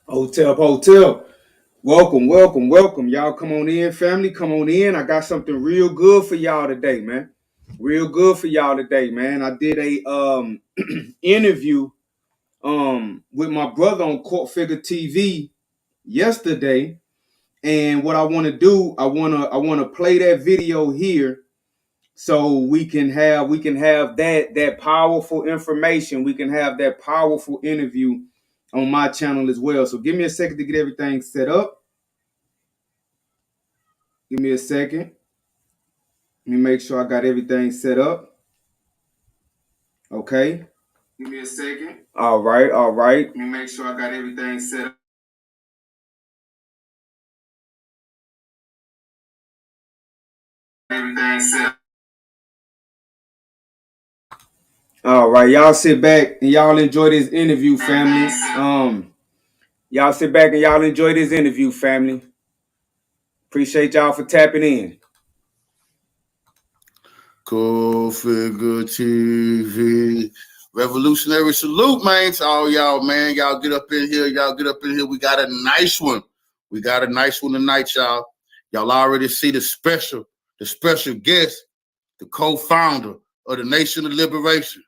Hotel. Welcome. Y'all come on in, family. Come on in. I got something real good for y'all today, man. Real good for y'all today, man. I did a interview with my brother on Court Figure TV yesterday. And what I want to do, I wanna play that video here so we can have that powerful information. We can have that powerful interview on my channel as well. So give me a second to get everything set up. Give me a second. Let me make sure I got everything set up. Okay. Give me a second. All right. Let me make sure I got everything set up. All right, y'all sit back and y'all enjoy this interview, family. Y'all sit back and y'all enjoy this interview, family. Appreciate y'all for tapping in. Cool Figure TV. Revolutionary salute, man, to all y'all, man. Y'all get up in here. We got a nice one. Tonight, y'all. Y'all already see the special guest, the co-founder of the Nation of Liberation,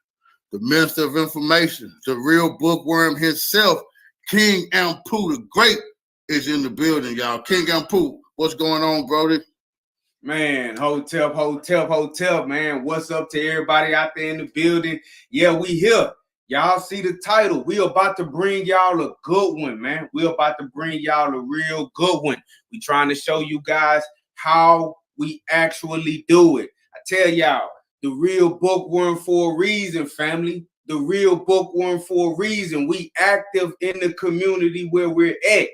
the Minister of Information, the real bookworm himself, King Ampu the Great, is in the building, y'all. King Ampu, what's going on, Brody? Man, hotel, man. What's up to everybody out there in the building? Yeah, we here. Y'all see the title. We about to bring y'all a good one, man. We about to bring y'all a real good one. We trying to show you guys how we actually do it. I tell y'all, the real bookworm for a reason, family. The real bookworm for a reason. We active in the community where we're at.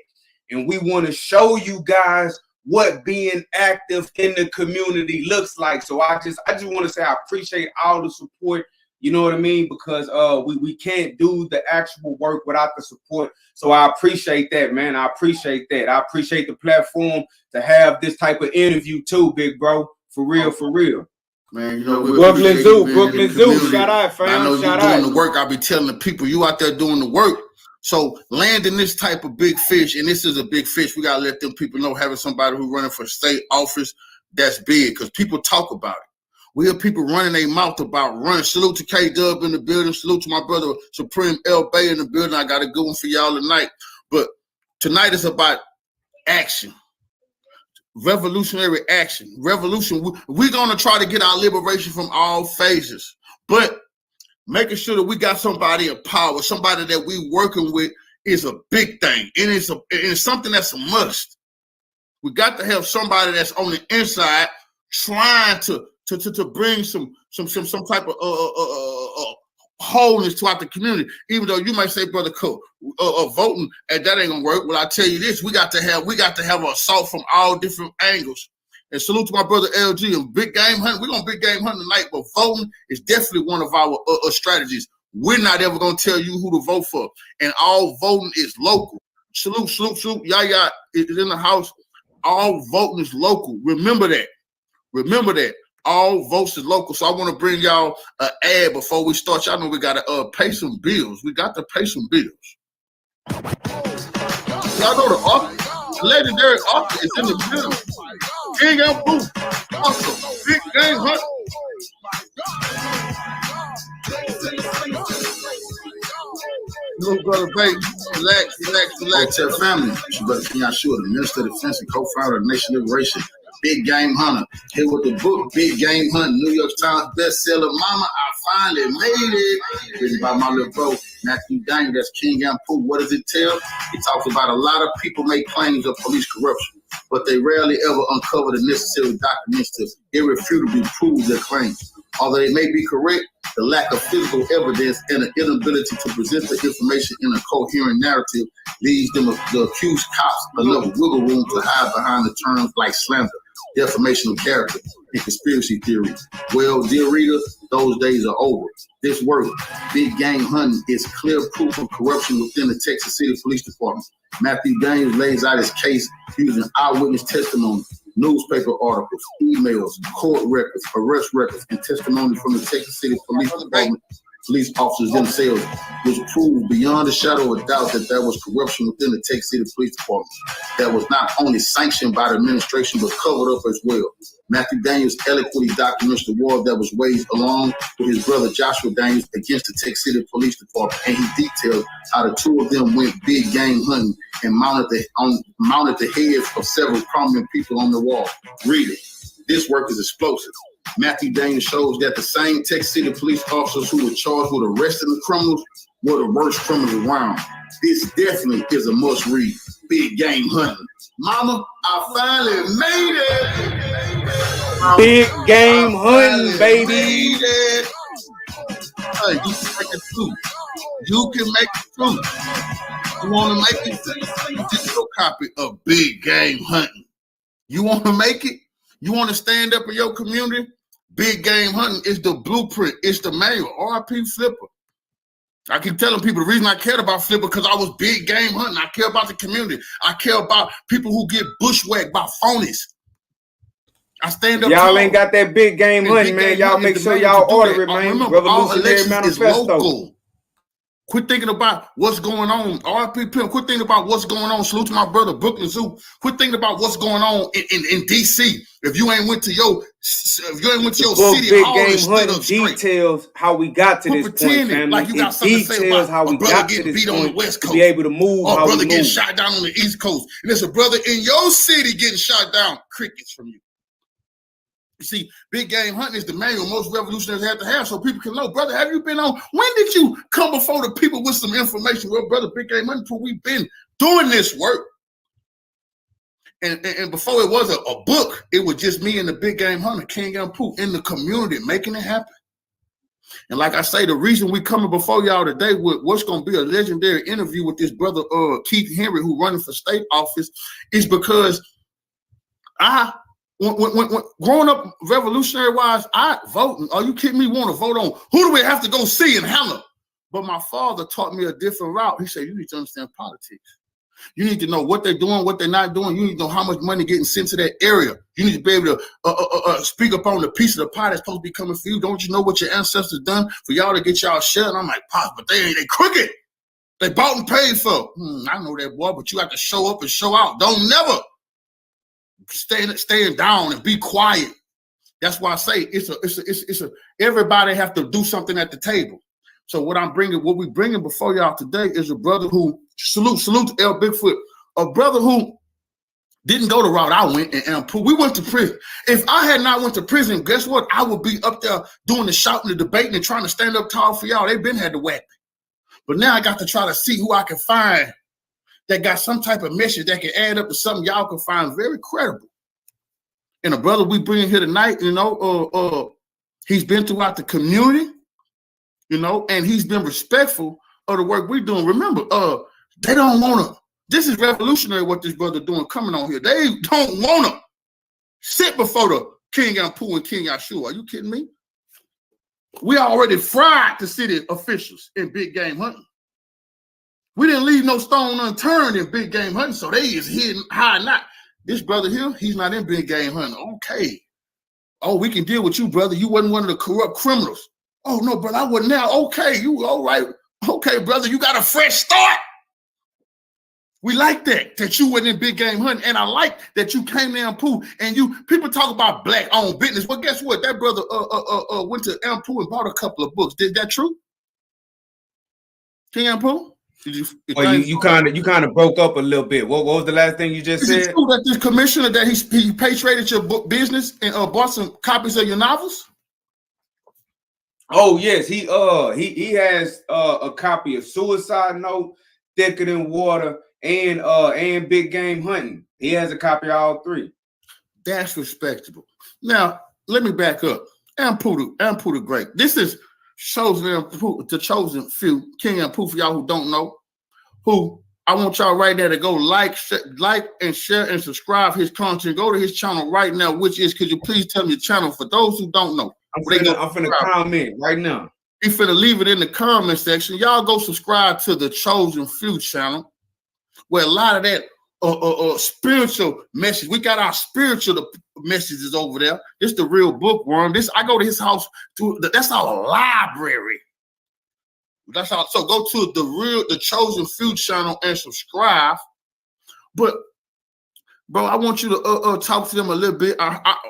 And we want to show you guys what being active in the community looks like. So I just want to say I appreciate all the support. You know what I mean? Because we can't do the actual work without the support. So I appreciate that, man. I appreciate that. I appreciate the platform to have this type of interview too, big bro. For real. Man, you know, Brooklyn Zoo. Shout out, fam. I know you're doing the work. I'll be telling the people, you out there doing the work. So landing this type of big fish, and this is a big fish, we got to let them people know, having somebody who's running for state office, that's big, because people talk about it. We hear people running their mouth about running. Salute to K-Dub in the building. Salute to my brother Supreme L. Bay in the building. I got a good one for y'all tonight. But tonight is about action. Revolutionary action. Revolution. We're going to try to get our liberation from all phases. But making sure that we got somebody of power, somebody that we working with, is a big thing. It's something that's a must. We got to have somebody that's on the inside trying to bring some type of wholeness throughout the community. Even though you might say, Brother Cole, voting, and that ain't gonna work. Well, I tell you this, we got to have an assault from all different angles. And salute to my brother LG and big game hunting. We're gonna big game hunt tonight, but voting is definitely one of our strategies. We're not ever gonna tell you who to vote for, and all voting is local. Salute. Yaya is in the house. All voting is local. Remember that. All votes is local. So I want to bring y'all an ad before we start. Y'all know we gotta pay some bills. We got to pay some bills. Y'all know the legendary author is in the building. King Ampu, awesome, big game hunt. Little brother, baby, relax. Your family. Brother King Yahshua, the Minister of Defense and co-founder of Nation Liberation. Big game hunter. Here with the book, Big Game Hunt, New York Times bestseller. Mama, I finally made it. Written by my little bro, Matthew Daniels. That's King Ampu. What does it tell? It talks about a lot of people make claims of police corruption, but they rarely ever uncover the necessary documents to irrefutably prove their claims. Although they may be correct, the lack of physical evidence and the inability to present the information in a coherent narrative leaves the accused cops enough wiggle room to hide behind the terms like slander, defamation of character, and conspiracy theories. Well, dear reader, those days are over. This work, Big Game Hunting, is clear proof of corruption within the Texas City Police Department. Matthew Daniels lays out his case using eyewitness testimony, newspaper articles, emails, court records, arrest records, and testimony from the Texas City Police Department police officers themselves, was proved beyond a shadow of a doubt that there was corruption within the Texas City Police Department that was not only sanctioned by the administration but covered up as well. Matthew Daniels eloquently documents the war that was waged along with his brother Joshua Daniels against the Texas City Police Department, and he detailed how the two of them went big game hunting and mounted the heads of several prominent people on the wall. Read it. This work is explosive. Matthew Daniels shows that the same Texas City police officers who were charged with arresting the criminals were the worst criminals around. This definitely is a must-read. Big game hunting. Mama, I finally made it. Big game hunting, baby. Hey, you can make it too. You can make it too. You want to make it? Just go copy of Big Game Hunting. You want to make it? You want to stand up in your community? Big Game Hunting is the blueprint. It's the manual. R.I.P. Flipper. I keep telling people the reason I cared about Flipper because I was big game hunting. I care about the community. I care about people who get bushwhacked by phonies. I stand up. Y'all ain't got that big game hunting, man. Y'all make sure y'all order it, man. Revolutionary Manifesto. Quit thinking about what's going on. RP Pimp, quit thinking about what's going on. Salute to my brother, Brooklyn Zoo. Quit thinking about what's going on in D.C. If you ain't went to your city hall and stood up straight. Details how we got to this point, family. Like you got something to say about how we got to this beat point on the West Coast. To be able to move. Or brother getting shot down on the East Coast. And there's a brother in your city getting shot down. Crickets from you. You see, big game hunting is the manual most revolutionaries have to have so people can know. Brother, have you been on? When did you come before the people with some information? Well, brother, big game hunting, we've been doing this work. And before it was a book, it was just me and the big game hunter, King and Pooh, in the community, making it happen. And like I say, the reason we coming before y'all today with what's going to be a legendary interview with this brother, Keith Henry, who running for state office, is because when growing up revolutionary wise, I voting. Are you kidding me? Want to vote on who do we have to go see and handle? But my father taught me a different route. He said, you need to understand politics. You need to know what they're doing, what they're not doing. You need to know how much money getting sent to that area. You need to be able to speak up on the piece of the pie that's supposed to be coming for you. Don't you know what your ancestors done for y'all to get y'all share? And I'm like, Pop, but they crooked. They bought and paid for. I know that, boy, but you have to show up and show out. Don't never staying down and be quiet. That's why I say it's a everybody have to do something at the table. So what we bringing before y'all today is a brother who salute to L Bigfoot, a brother who didn't go the route I went and we went to prison. If I had not went to prison, guess what? I would be up there doing the shouting, the debating, and trying to stand up tall for y'all. They've been had to whack me. But now I got to try to see who I can find that got some type of message that can add up to something y'all can find very credible. And a brother we bring here tonight, he's been throughout the community, and he's been respectful of the work we're doing. Remember, they don't want to. This is revolutionary what this brother doing coming on here. They don't want to sit before the King Ampu and King Yahshua. Are you kidding me? We already fried the city officials in big game hunting. We didn't leave no stone unturned in big game hunting, so they is hidden high not. This brother here, he's not in big game hunting. Okay. Oh, we can deal with you, brother. You wasn't one of the corrupt criminals. Oh, no, brother, I wasn't now. Okay, you all right. Okay, brother, you got a fresh start. We like that you wasn't in big game hunting. And I like that you came there and Pooh. And people talk about black-owned business. Well, guess what? That brother went to Ampu and bought a couple of books. Is that true? King Ampu? You kind of broke up a little bit. What was the last thing you just said? Is it true that this commissioner that he patriated your book business and bought some copies of your novels? Oh yes, he has a copy of Suicide Note, Thicker Than Water, and Big Game Hunting. He has a copy of all three. That's respectable. Now let me back up. Ampu the Great. This is the chosen few, King Ampu, for y'all who don't know, who I want y'all right now to go like and share and subscribe his content. Go to his channel right now, which is, could you please tell me your channel for those who don't know? I'm finna comment right now. You finna leave it in the comment section. Y'all go subscribe to the Chosen Few channel, where a lot of that spiritual message. We got our spiritual messages over there. This the real bookworm. I go to his house. That's our library. That's all. So go to the Chosen Few channel and subscribe. But bro, I want you to talk to them a little bit.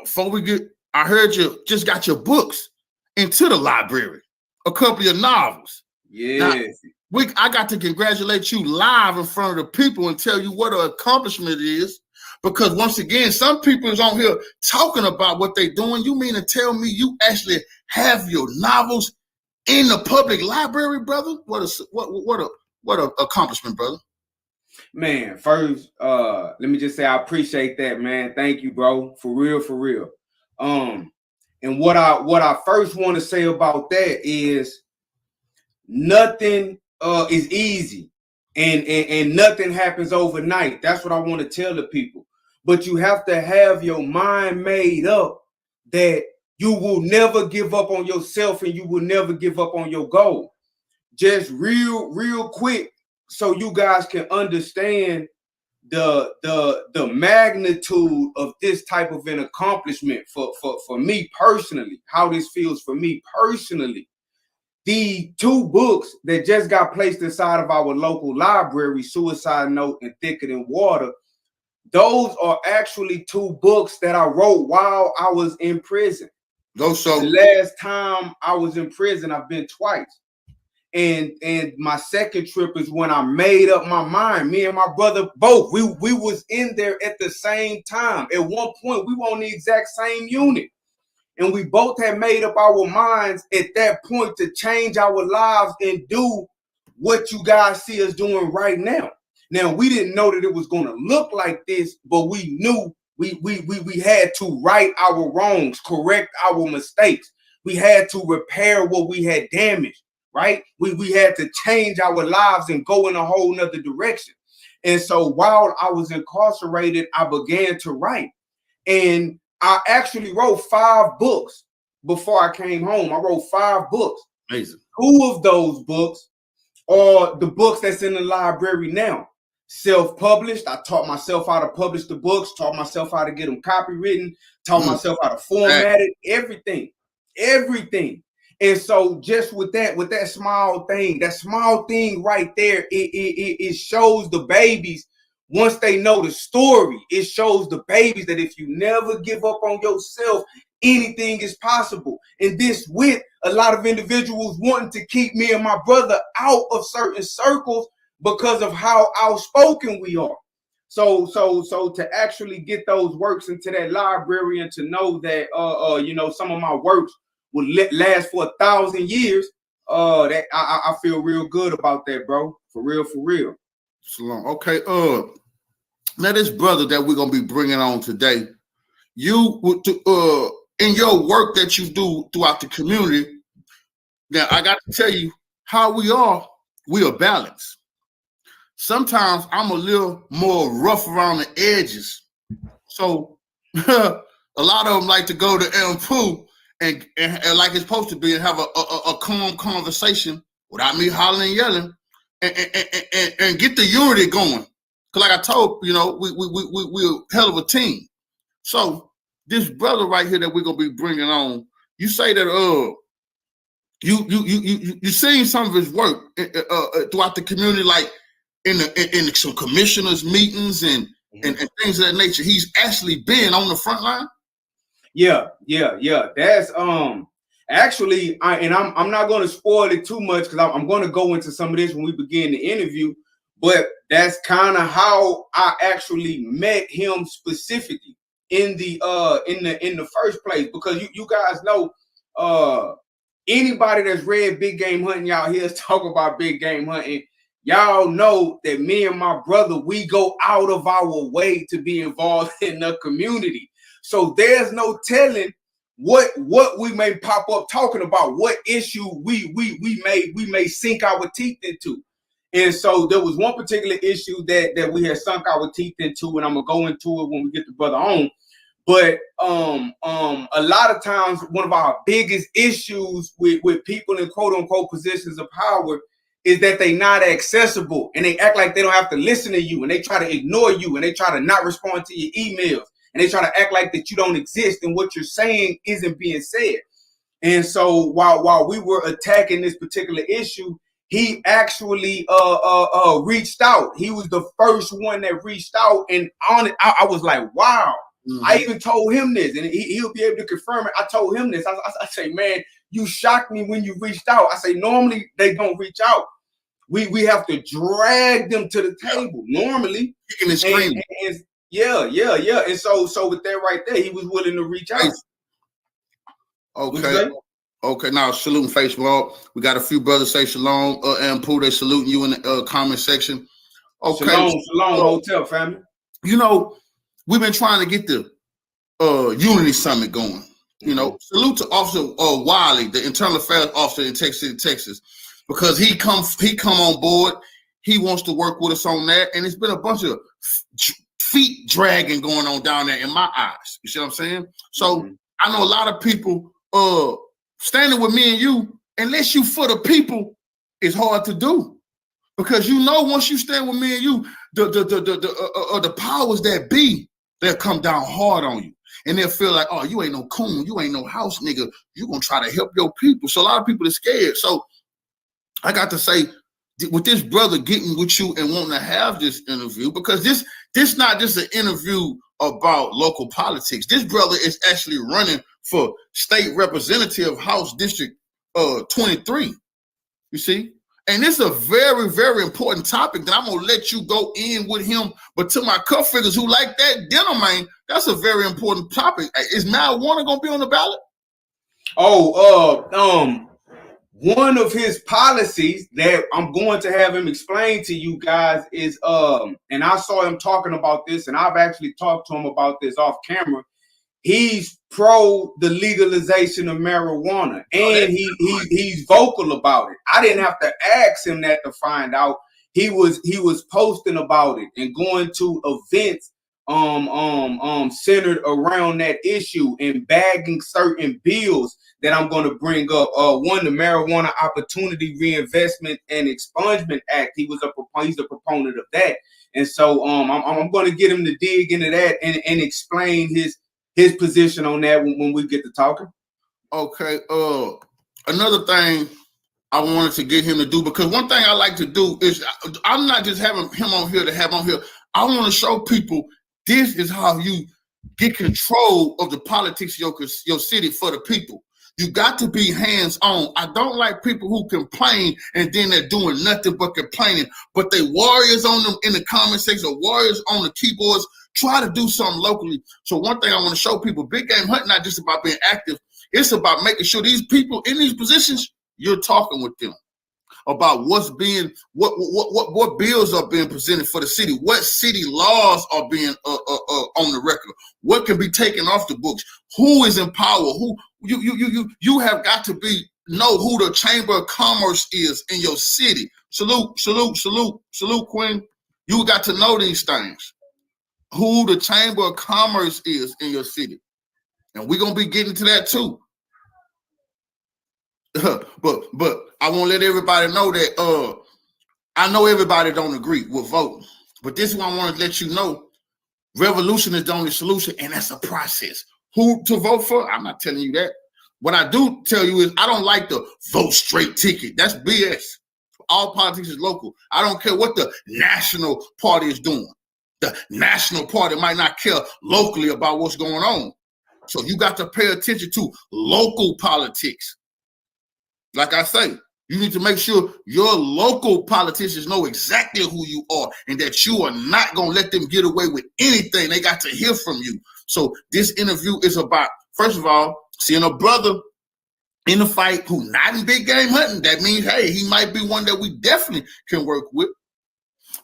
Before we get, I heard you just got your books into the library, a couple of your novels. Yes. Now, I got to congratulate you live in front of the people and tell you what an accomplishment it is. Because once again, some people is on here talking about what they're doing. You mean to tell me you actually have your novels in the public library, brother? What a accomplishment, brother. Man, first, let me just say I appreciate that, man. Thank you, bro. For real, for real. And what I first want to say about that is nothing is easy and nothing happens overnight. That's what I want to tell the people. But you have to have your mind made up that you will never give up on yourself and you will never give up on your goal. Just real quick, so you guys can understand the magnitude of this type of an accomplishment for me personally, how this feels for me personally. The two books that just got placed inside of our local library, Suicide Note and Thicker Than Water, those are actually two books that I wrote while I was in prison. The last time I was in prison, I've been twice. And my second trip is when I made up my mind. Me and my brother both, we was in there at the same time. At one point, we were on the exact same unit. And we both had made up our minds at that point to change our lives and do what you guys see us doing right now. Now, we didn't know that it was going to look like this, but we knew we had to right our wrongs, correct our mistakes. We had to repair what we had damaged. Right? We had to change our lives and go in a whole nother direction. And so while I was incarcerated, I began to write. And I actually wrote 5 books before I came home. I wrote 5 books. Amazing. 2 of those books are the books that's in the library now. Self-published. I taught myself how to publish the books, taught myself how to get them copywritten, taught myself how to format it, everything. And so just with that small thing right there, it shows the babies, once they know the story, it shows the babies that if you never give up on yourself, anything is possible. And this with a lot of individuals wanting to keep me and my brother out of certain circles because of how outspoken we are. So to actually get those works into that library and to know that some of my works will last for 1,000 years. That I feel real good about that, bro. For real. Shalom. Okay. Now this brother that we're gonna be bringing on today, you would in your work that you do throughout the community. Now I got to tell you how we are balanced. Sometimes I'm a little more rough around the edges, so a lot of them like to go to Poo. And like it's supposed to be, and have a calm conversation without me hollering and yelling, and get the unity going. Cause like I told we're a hell of a team. So this brother right here that we're gonna be bringing on, you say that you seen some of his work throughout the community, like in some commissioners meetings and things of that nature. He's actually been on the front line. Yeah. That's actually, I'm not going to spoil it too much because I'm going to go into some of this when we begin the interview. But that's kind of how I actually met him specifically in the first place, because you guys know anybody that's read Big Game Hunting, y'all hear us talk about Big Game Hunting. Y'all know that me and my brother, we go out of our way to be involved in the community. So there's no telling what we may pop up talking about, what issue we may sink our teeth into. And so there was one particular issue that we had sunk our teeth into, and I'm gonna go into it when we get the brother on. But a lot of times one of our biggest issues with people in quote unquote positions of power is that they not accessible, and they act like they don't have to listen to you, and they try to ignore you, and they try to not respond to your emails. And they try to act like that you don't exist and what you're saying isn't being said. And so while we were attacking this particular issue, he actually reached out. He was the first one that reached out, and on it, I was like, wow. I even told him this, and he'll be able to confirm it. I told him this. I say, man, you shocked me when you reached out. I say, normally they don't reach out. We have to drag them to the table normally. And yeah. And so with that right there, he was willing to reach out. Okay. Now saluting Facebook. We got a few brothers say shalom. And Pooh, they saluting you in the comment section. Okay. Shalom, hotel family. You know, we've been trying to get the Unity Summit going. You know, salute to Officer Wiley, the Internal Affairs Officer in Texas City, Texas, because he come on board. He wants to work with us on that, and it's been a bunch of feet dragging going on down there in my eyes. You see what I'm saying? So I know a lot of people standing with me and you, unless you for the people, it's hard to do, because you know once you stand with me and you, the powers that be, they'll come down hard on you. And they'll feel like, oh, you ain't no coon, you ain't no house nigga, you gonna try to help your people. So a lot of people are scared. So I got to say, with this brother getting with you and wanting to have this interview, because this not just an interview about local politics. This brother is actually running for state representative, House District 23. You see? And it's a very, very important topic that I'm going to let you go in with him. But to my cup figures who like that dinner, man, that's a very important topic. Is marijuana going to be on the ballot? One of his policies that I'm going to have him explain to you guys is, and I saw him talking about this, and I've actually talked to him about this off camera. He's pro the legalization of marijuana, and he's vocal about it. I didn't have to ask him that to find out. He was posting about it and going to events centered around that issue and bagging certain bills that I'm going to bring up. One, the Marijuana Opportunity Reinvestment and Expungement Act. He's a proponent of that, and so I'm going to get him to dig into that and explain his position on that when we get to talking. Okay. Another thing I wanted to get him to do, because one thing I like to do is I'm not just having him on here to have on here. I want to show people this is how you get control of the politics of your city for the people. You got to be hands-on. I don't like people who complain and then they're doing nothing but complaining, but they warriors on them in the comment section, or warriors on the keyboards. Try to do something locally. So one thing I want to show people, big game hunting not just about being active. It's about making sure these people in these positions, you're talking with them about what's being, what bills are being presented for the city, what city laws are being on the record, what can be taken off the books, who is in power, who you have got to know who the Chamber of Commerce is in your city. Salute, Queen. You got to know these things. Who the Chamber of Commerce is in your city. And we're going to be getting to that too. But I want to let everybody know that I know everybody don't agree with voting. But this is what I want to let you know. Revolution is the only solution, and that's a process. Who to vote for? I'm not telling you that. What I do tell you is I don't like the vote straight ticket. That's BS. All politics is local. I don't care what the national party is doing. The national party might not care locally about what's going on. So you got to pay attention to local politics. Like I say, you need to make sure your local politicians know exactly who you are and that you are not going to let them get away with anything. They got to hear from you. So this interview is about, first of all, seeing a brother in a fight who not in big game hunting. That means, hey, he might be one that we definitely can work with.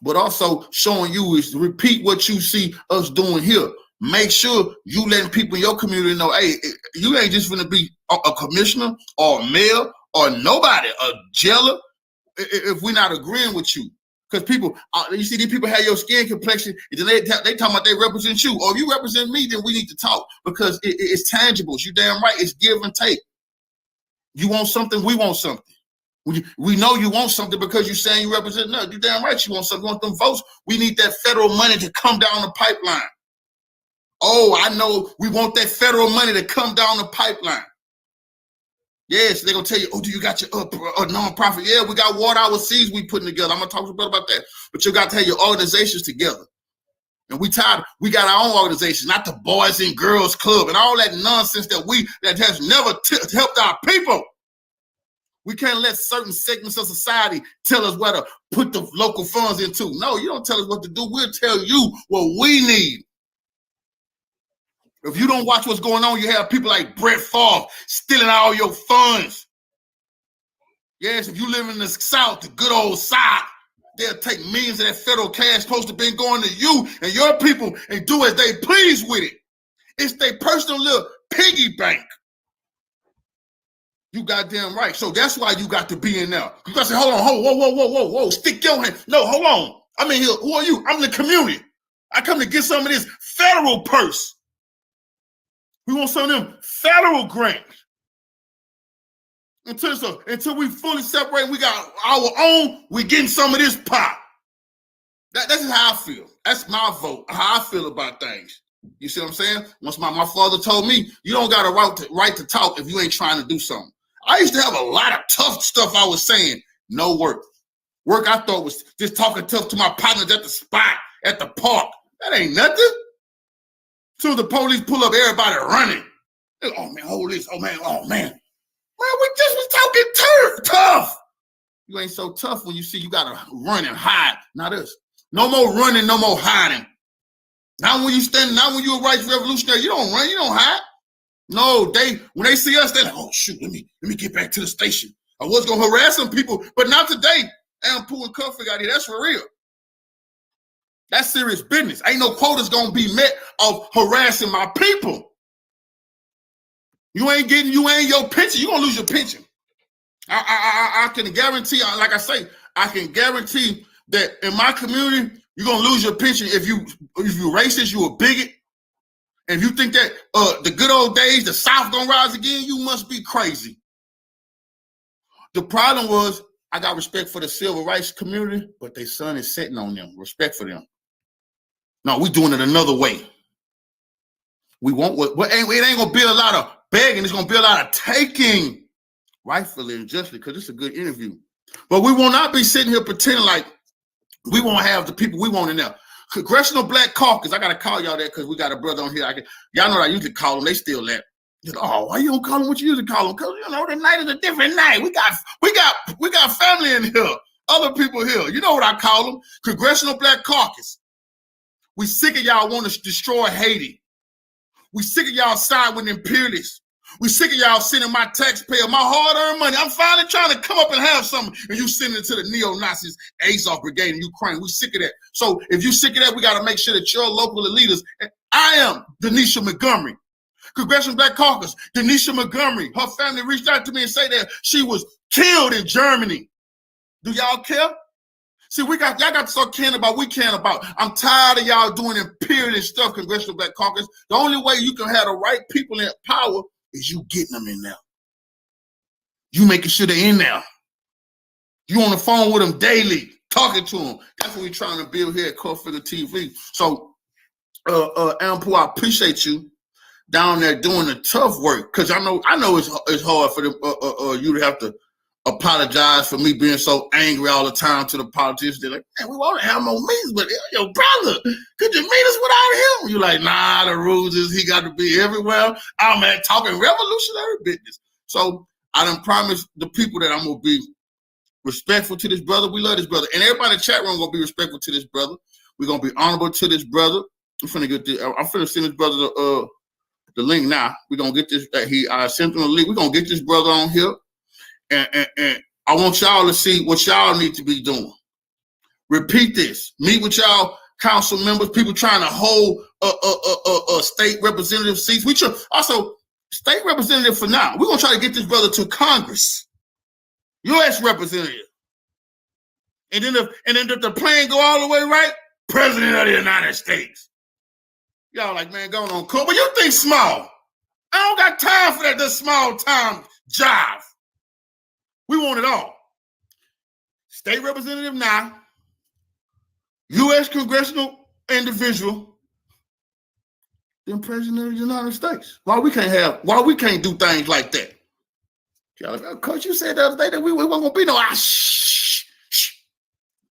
But also showing you is repeat what you see us doing here. Make sure you letting people in your community know, hey, you ain't just going to be a commissioner or a mayor or nobody, a jailer, if we're not agreeing with you. Because people, you see these people have your skin complexion, and then they talking about they represent you. Or if you represent me, then we need to talk, because it's tangible. You damn right, it's give and take. You want something, we want something. We know you want something because you're saying you represent us. You damn right you want something. You want them votes. We need that federal money to come down the pipeline. Oh, I know we want that federal money to come down the pipeline. Yes, they're going to tell you, oh, do you got your nonprofit? Yeah, we got water our seas we putting together. I'm going to talk to you about that. But you got to have your organizations together. And we got our own organization, not the Boys and Girls Club and all that nonsense that has never helped our people. We can't let certain segments of society tell us where to put the local funds into. No, you don't tell us what to do. We'll tell you what we need. If you don't watch what's going on, you have people like Brett Favre stealing all your funds. Yes, if you live in the South, the good old South, they'll take millions of that federal cash supposed to be going to you and your people and do as they please with it. It's their personal little piggy bank. You goddamn right. So that's why you got to be in there. You got to say, hold on, whoa, stick your hand. No, hold on. I'm in here. Who are you? I'm the community. I come to get some of this federal purse. We want some of them federal grants. Until we fully separate, we got our own, we're getting some of this pop. That's how I feel. That's my vote, how I feel about things. You see what I'm saying? Once my father told me, you don't got a right to talk if you ain't trying to do something. I used to have a lot of tough stuff I was saying. No work. Work I thought was just talking tough to my partners at the spot, at the park. That ain't nothing. So the police pull up, everybody running. Oh man, hold this. Oh man. Well, we just was talking tough. You ain't so tough when you see you gotta run and hide. Not us. No more running, no more hiding. Now when you a rights revolutionary, you don't run, you don't hide. No, when they see us, they're like, oh shoot, let me get back to the station. I was gonna harass some people, but not today. I'm pulling comfort out here. That's for real. That's serious business. Ain't no quotas gonna be met of harassing my people. You ain't your pension. You're gonna lose your pension. I can guarantee, like I say, I can guarantee that in my community, you're gonna lose your pension if you racist, you a bigot. And if you think that the good old days, the South gonna rise again, you must be crazy. The problem was I got respect for the civil rights community, but their son is sitting on them. Respect for them. No, we doing it another way. We won't. It ain't gonna be a lot of begging. It's gonna be a lot of taking, rightfully and justly, because it's a good interview. But we will not be sitting here pretending like we won't have the people we want in there. Congressional Black Caucus. I gotta call y'all that because we got a brother on here. Y'all know what I usually call them. They still that. Oh, why you don't call them what you usually call them? Because the night is a different night. We got family in here. Other people here. You know what I call them? Congressional Black Caucus. We sick of y'all want to destroy Haiti. We sick of y'all side with imperialists. We sick of y'all sending my taxpayer, my hard-earned money. I'm finally trying to come up and have something, and you sending it to the neo-Nazis, Azov Brigade in Ukraine. We sick of that. So if you sick of that, we got to make sure that your local leaders. I am Denisha Montgomery, Congressional Black Caucus. Denisha Montgomery, her family reached out to me and said that she was killed in Germany. Do y'all care? See, y'all got to start caring about what we caring about. I'm tired of y'all doing imperialist stuff, Congressional Black Caucus. The only way you can have the right people in power is you getting them in there. You making sure they're in there. You on the phone with them daily, talking to them. That's what we're trying to build here at Core Figure TV. So, Ampu, I appreciate you down there doing the tough work, because I know it's hard for you to have to apologize for me being so angry all the time to the politicians. They're like, man, we want to have more meetings, but your brother, could you meet us without him? You're like, nah, the rules is he got to be everywhere. Oh man, talking revolutionary business. So I done promised the people that I'm gonna be respectful to this brother. We love this brother, and everybody in the chat room gonna be respectful to this brother. We're gonna be honorable to this brother. I'm finna send this brother the link now. We're gonna get this. I sent him the link. We're gonna get this brother on here. And I want y'all to see what y'all need to be doing. Repeat this. Meet with y'all council members, people trying to hold state representative seats. We should also state representative for now. We're gonna try to get this brother to Congress, U.S. representative, and then if the plan go all the way right, president of the United States. Y'all like, man, going on cool, but you think small. I don't got time for that. The small time job. We want it all. State representative now, U.S. congressional individual, then president of the United States. Why we can't do things like that? Coach, you said the other day that we weren't gonna be no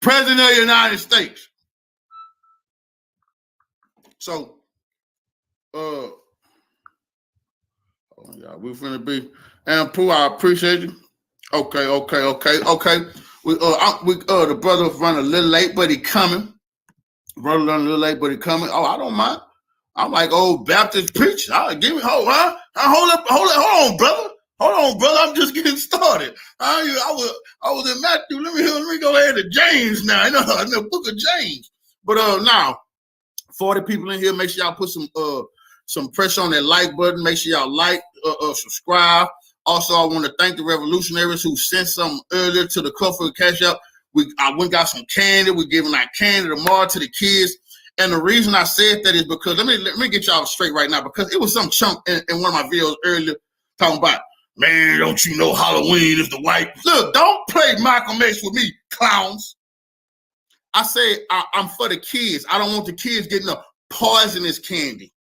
President of the United States. So, we finna be, and Pooh, I appreciate you. Okay. We the brother run a little late, but he coming. Brother run a little late, but he coming. Oh, I don't mind. I'm like old Baptist preacher. Give me hold on, brother. Hold on, brother. I'm just getting started. I was in Matthew. Let me go ahead to James now. In the book of James. But now, 40 people in here. Make sure y'all put some pressure on that like button. Make sure y'all like, subscribe. Also, I want to thank the revolutionaries who sent something earlier to the cover of Cashapp. I went and got some candy. We're giving out candy tomorrow to the kids. And the reason I said that is because let me get y'all straight right now, because it was some chunk in one of my videos earlier talking about, man, don't you know Halloween is the white? Look, don't play Malcolm X with me, clowns. I say I'm for the kids. I don't want the kids getting a poisonous candy.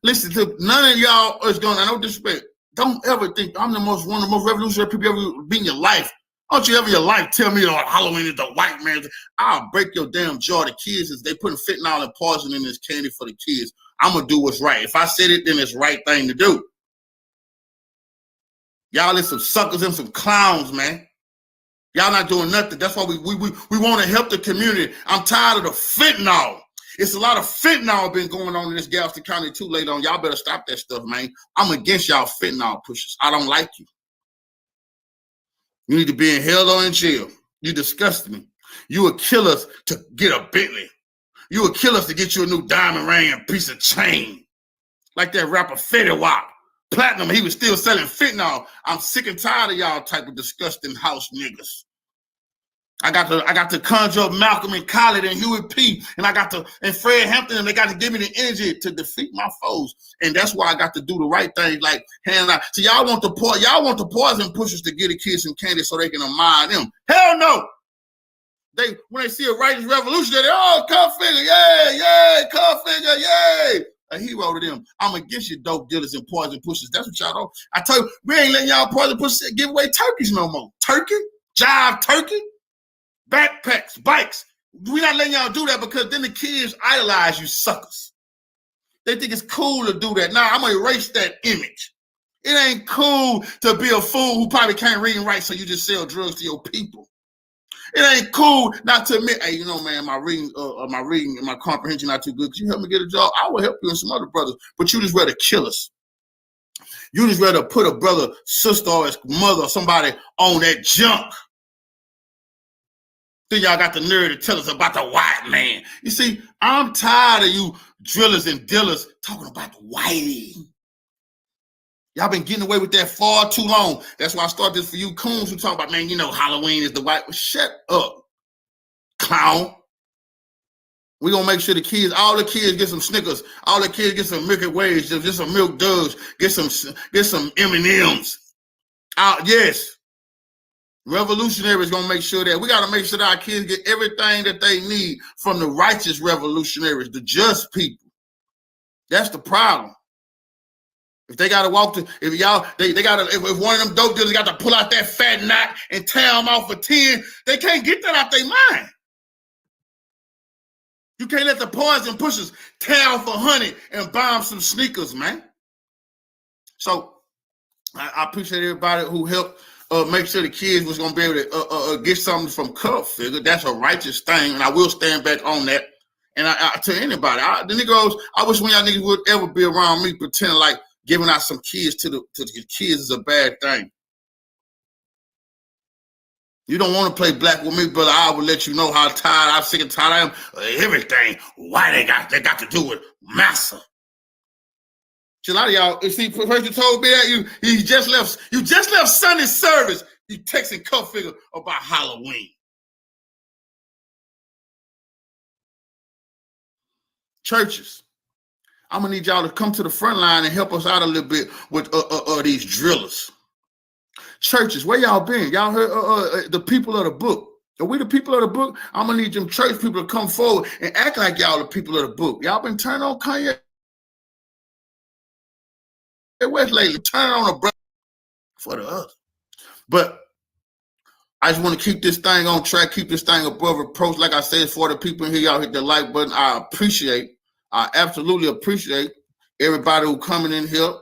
Listen, to none of y'all is going, I know disrespect. Don't ever think I'm one of the most revolutionary people you ever be in your life. Don't you ever in your life tell me Halloween is the white man. I'll break your damn jaw. The kids, is they putting fentanyl and poison in this candy for the kids. I'm going to do what's right. If I said it, then it's the right thing to do. Y'all is some suckers and some clowns, man. Y'all not doing nothing. That's why we want to help the community. I'm tired of the fentanyl. It's a lot of fentanyl been going on in this Galveston County too late on. Y'all better stop that stuff, man. I'm against y'all fentanyl pushers. I don't like you. You need to be in hell or in jail. You disgust me. You would kill us to get a Bentley. You would kill us to get you a new diamond ring and piece of chain. Like that rapper Fetty Wap. Platinum, he was still selling fentanyl. I'm sick and tired of y'all type of disgusting house niggas. I got to conjure up Malcolm and Khaled and Huey P. And Fred Hampton, and they got to give me the energy to defeat my foes. And that's why I got to do the right thing, like hand out. So y'all want the poison pushers to get the kids some candy so they can admire them. Hell no. When they see a righteous revolution, they come figure, yay, come figure, yay. A hero to them. I'm against you dope dealers and poison pushers. That's what y'all do. I tell you, we ain't letting y'all poison pushers give away turkeys no more. Turkey? Jive turkey? Backpacks, bikes. We're not letting y'all do that because then the kids idolize you suckers. They think it's cool to do that. Now I'm going to erase that image. It ain't cool to be a fool who probably can't read and write, so you just sell drugs to your people. It ain't cool not to admit, hey, man, my reading and my comprehension not too good. Could you help me get a job? I will help you and some other brothers, but you just rather kill us. You just rather put a brother, sister, or his mother, or somebody on that junk. Then y'all got the nerve to tell us about the white man. You see, I'm tired of you drillers and dealers talking about the whitey. Y'all been getting away with that far too long. That's why I started this for you coons who talk about, man, Halloween is the white. Well, shut up, clown. We're going to make sure all the kids get some Snickers. All the kids get some Milky Ways, get some Milk Duds, get some M&Ms. Yes. Revolutionaries gonna make sure that we gotta make sure that our kids get everything that they need from the righteous revolutionaries, the just people. That's the problem. If they gotta if one of them dope dealers got to pull out that fat knot and tear them off for 10, they can't get that out their mind. You can't let the poison pushers tear off 100 and buy them some sneakers, man. So I appreciate everybody who helped. Make sure the kids was gonna be able to get something from Cup Figure. That's a righteous thing, and I will stand back on that. And I tell anybody, the Negroes, I wish when y'all niggas would ever be around me pretending like giving out some kids to the kids is a bad thing. You don't want to play black with me, brother. I will let you know how tired, I'm sick and tired I am of everything. Why they got to do with massa. A lot of y'all, see, first you told me that you just left Sunday service. You texting Cup Figure about Halloween. Churches, I'm gonna need y'all to come to the front line and help us out a little bit with these drillers. Churches, where y'all been? Y'all heard the people of the book. Are we the people of the book? I'm gonna need them church people to come forward and act like y'all the people of the book. Y'all been turning on Kanye West lately, turning on a brother for the other. But I just want to keep this thing on track, keep this thing above reproach. Like I said, for the people in here, y'all hit the like button. I absolutely appreciate everybody who coming in here.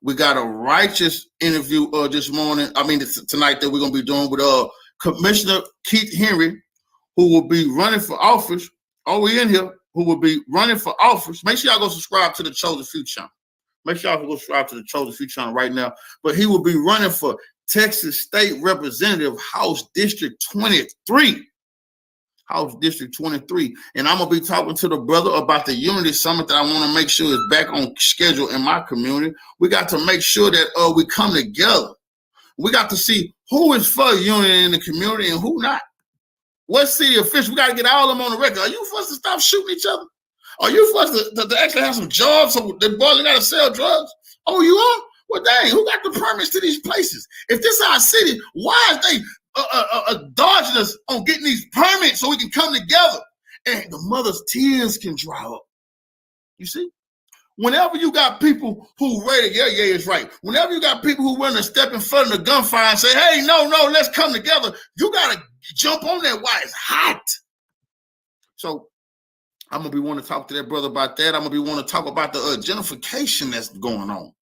We got a righteous interview tonight that we're going to be doing with Commissioner Keith Henry, who will be running for office. We in here, who will be running for office. Make sure y'all go subscribe to the Chosen Few channel. Make sure y'all go subscribe to the Chosen Few channel right now. But he will be running for Texas State Representative, House District 23. House District 23. And I'm going to be talking to the brother about the Unity Summit that I want to make sure is back on schedule in my community. We got to make sure that we come together. We got to see who is for unity in the community and who not. What city officials? We got to get all of them on the record. Are you for us to stop shooting each other? Are you for us to actually have some jobs so the boys got to sell drugs? Oh, you are? Well, dang, who got the permits to these places? If this is our city, why is they dodging us on getting these permits so we can come together and the mother's tears can dry up? You see? Whenever you got people who ready, yeah, it's right. Whenever you got people who want to step in front of the gunfire and say, hey, no, let's come together, you got to jump on that while it's hot. So I'm going to be wanting to talk to that brother about that. I'm going to be wanting to talk about the gentrification that's going on.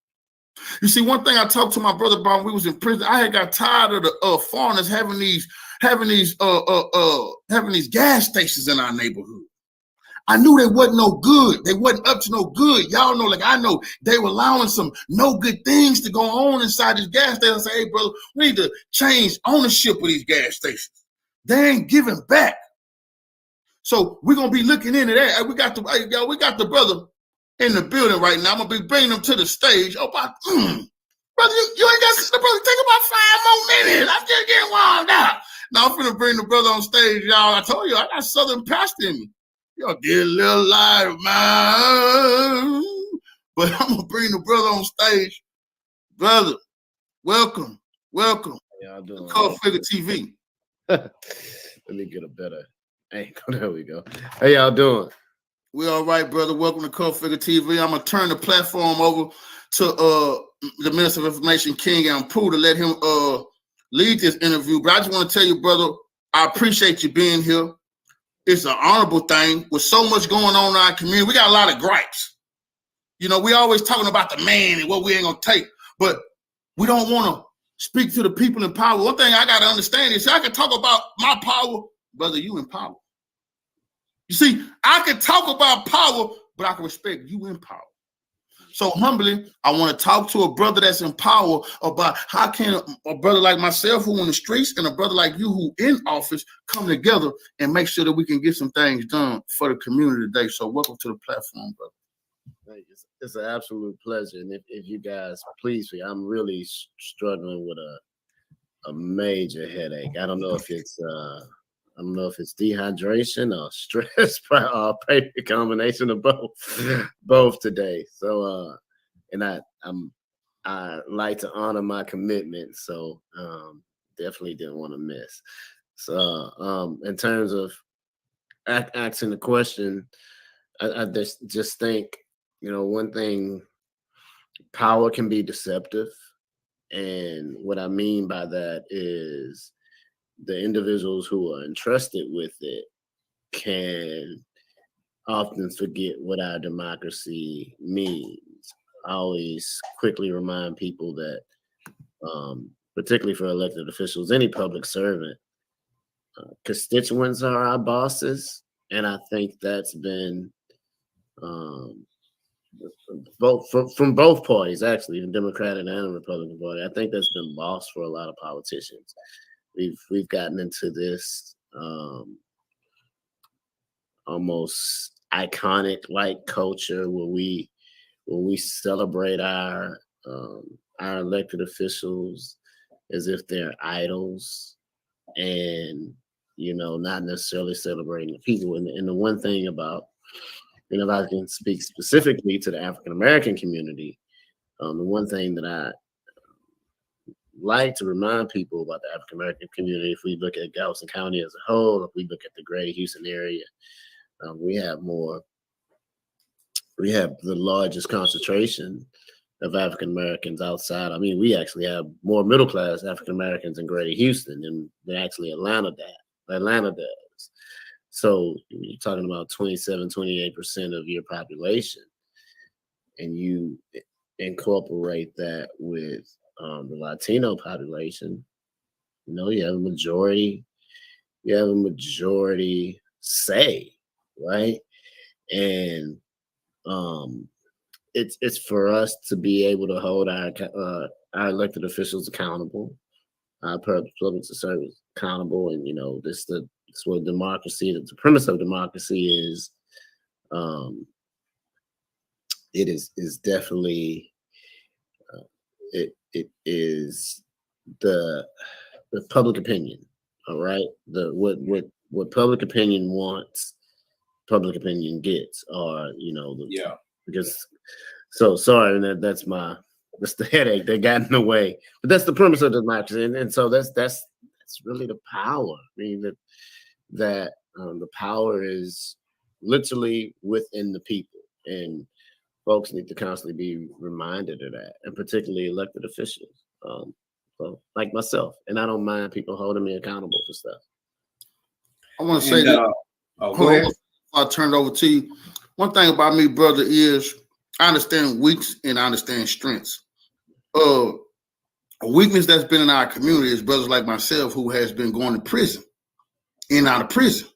You see, one thing I talked to my brother about when we was in prison, I had got tired of the foreigners having these gas stations in our neighborhood. I knew they wasn't no good. They wasn't up to no good. Y'all know, like I know, they were allowing some no good things to go on inside this gas station. I say, hey, brother, we need to change ownership of these gas stations. They ain't giving back. So we're gonna be looking into that. We got the brother in the building right now. I'm gonna be bringing them to the stage. Oh, brother, you ain't got the brother. Take about 5 more minutes. I'm just getting warmed up. Now I'm finna bring the brother on stage, y'all. I told you I got Southern pastor in me. Y'all get a little light, man. But I'm gonna bring the brother on stage. Brother, welcome. How y'all doing? Call Figure TV. Let me get a better angle. There we go. How y'all doing? We all right, brother. Welcome to Cult Figure TV. I'm gonna turn the platform over to the Minister of Information, King Ampu, to let him lead this interview. But I just want to tell you, brother, I appreciate you being here. It's an honorable thing with so much going on in our community. We got a lot of gripes. You know, we always talking about the man and what we ain't gonna take, but we don't want to speak to the people in power. One thing I got to understand is I can talk about my power, brother, you in power. You see, I can talk about power, but I can respect you in power. So humbly, I want to talk to a brother that's in power about how can a brother like myself who in the streets and a brother like you who in office come together and make sure that we can get some things done for the community today. So welcome to the platform, brother. Thank you. It's an absolute pleasure. And if you guys please, I'm really struggling with a major headache. I don't know if it's dehydration or stress, or maybe a combination of both today. So, and I like to honor my commitment. So, definitely didn't want to miss. So, in terms of asking the question, I just think, you know, one thing, power can be deceptive. And what I mean by that is the individuals who are entrusted with it can often forget what our democracy means. I always quickly remind people that, particularly for elected officials, any public servant, constituents are our bosses. And I think that's been from both parties, actually, the Democratic and the Republican Party. I think that's been lost for a lot of politicians. We've gotten into this almost iconic like culture where we celebrate our elected officials as if they're idols, and you know, not necessarily celebrating the people. And the one thing about, you know, if I can speak specifically to the African American community, the one thing that I like to remind people about the African American community, if we look at Galveston County as a whole, if we look at the Greater Houston area, we have the largest concentration of African Americans outside. I mean, we actually have more middle class African Americans in Greater Houston than actually Atlanta does. So you're talking about 27, 28% of your population, and you incorporate that with the Latino population. You know, you have a majority say, right? And it's for us to be able to hold our elected officials accountable, our public service accountable, and you know, this what democracy. The premise of democracy is. It is definitely it is the public opinion. All right, what public opinion wants, public opinion gets, or you know, because so sorry, and that's the headache that got in the way. But that's the premise of democracy, and so that's really the power. I mean that the power is literally within the people, and folks need to constantly be reminded of that, and particularly elected officials, so like myself. And I don't mind people holding me accountable for stuff. I want to say that. Go ahead. I'll turn it over to you. One thing about me, brother, is I understand weakness and I understand strengths. A weakness that's been in our community is brothers like myself who has been going to prison, in and out of prison.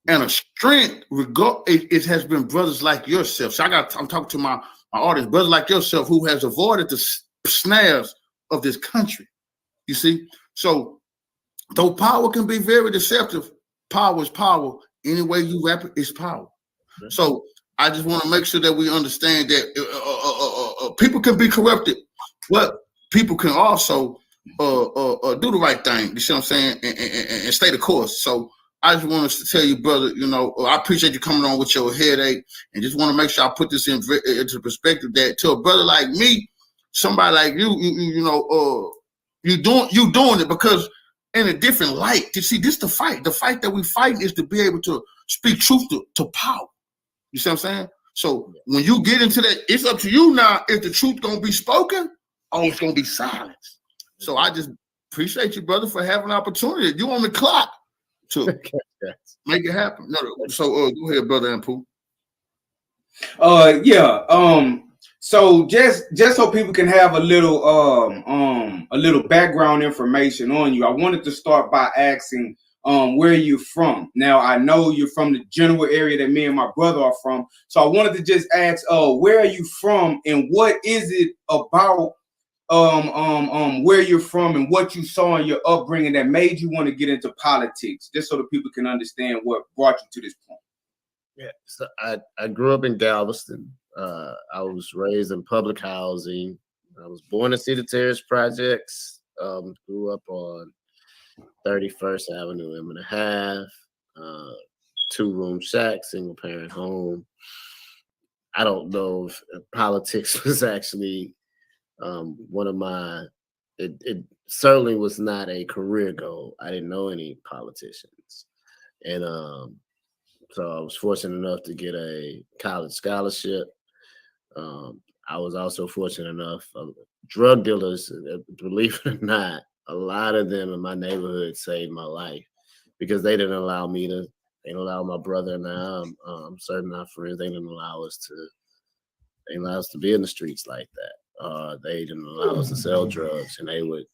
And a strength, it has been brothers like yourself. So I'm talking to my audience, brothers like yourself who has avoided the snares of this country. You see? So though power can be very deceptive, power is power. Any way you wrap it is power. So I just want to make sure that we understand that people can be corrupted, but people can also do the right thing. You see what I'm saying? And stay the course. So I just want to tell you, brother, you know, I appreciate you coming on with your headache, and just want to make sure I put this into perspective that to a brother like me, somebody like you doing it because in a different light. You see, this the fight. The fight that we fight is to be able to speak truth to power. You see what I'm saying? So when you get into that, it's up to you now if the truth gonna be spoken or it's gonna be silence. So I just appreciate you, brother, for having an opportunity. You on the clock to make it happen. No, so go ahead, brother Ampu. So just so people can have a little background information on you, I wanted to start by asking where you're from. Now I know you're from the general area that me and my brother are from, so I wanted to just ask where are you from and what is it about where you're from and what you saw in your upbringing that made you want to get into politics, just so that people can understand what brought you to this point. Yeah, so I grew up in Galveston. I was raised in public housing. I was born in Cedar Terrace Projects. Grew up on 31st Avenue, M&A, 2-room shack, single parent home. I don't know if politics was actually one of my. It certainly was not a career goal. I didn't know any politicians, and so I was fortunate enough to get a college scholarship. I was also fortunate enough, drug dealers, believe it or not, a lot of them in my neighborhood saved my life because they didn't allow my brother and I, certain our friends, they didn't allow us to be in the streets like that. They didn't allow us to sell drugs, and they would,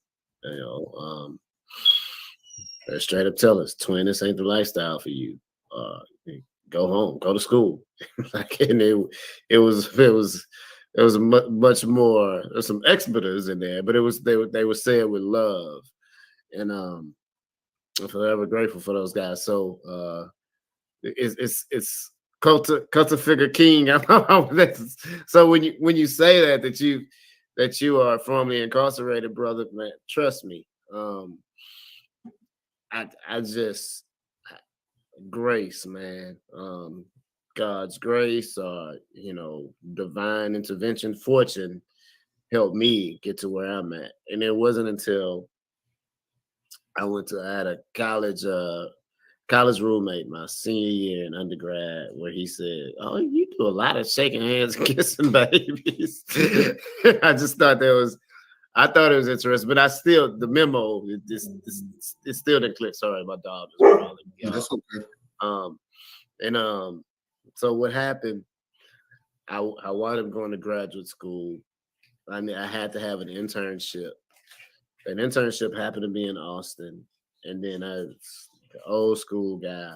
they straight up tell us, twin, this ain't the lifestyle for you. Go home, go to school. Like, and it was much more. There's some expletives in there, but they were saying with love, and I'm forever grateful for those guys. So it's culture figure king. So when you say that you are formerly incarcerated, brother, man, trust me. I just. Grace, man. God's grace, divine intervention, fortune helped me get to where I'm at. And it wasn't until I had a college college roommate my senior year in undergrad, where he said, "Oh, you do a lot of shaking hands and kissing babies." I just thought I thought it was interesting, but the memo, it still didn't click. Sorry, my dog is calling. Yeah, that's okay. So what happened? I wound up going to graduate school. I mean, I had to have an internship. An internship happened to be in Austin, and then I was the old school guy,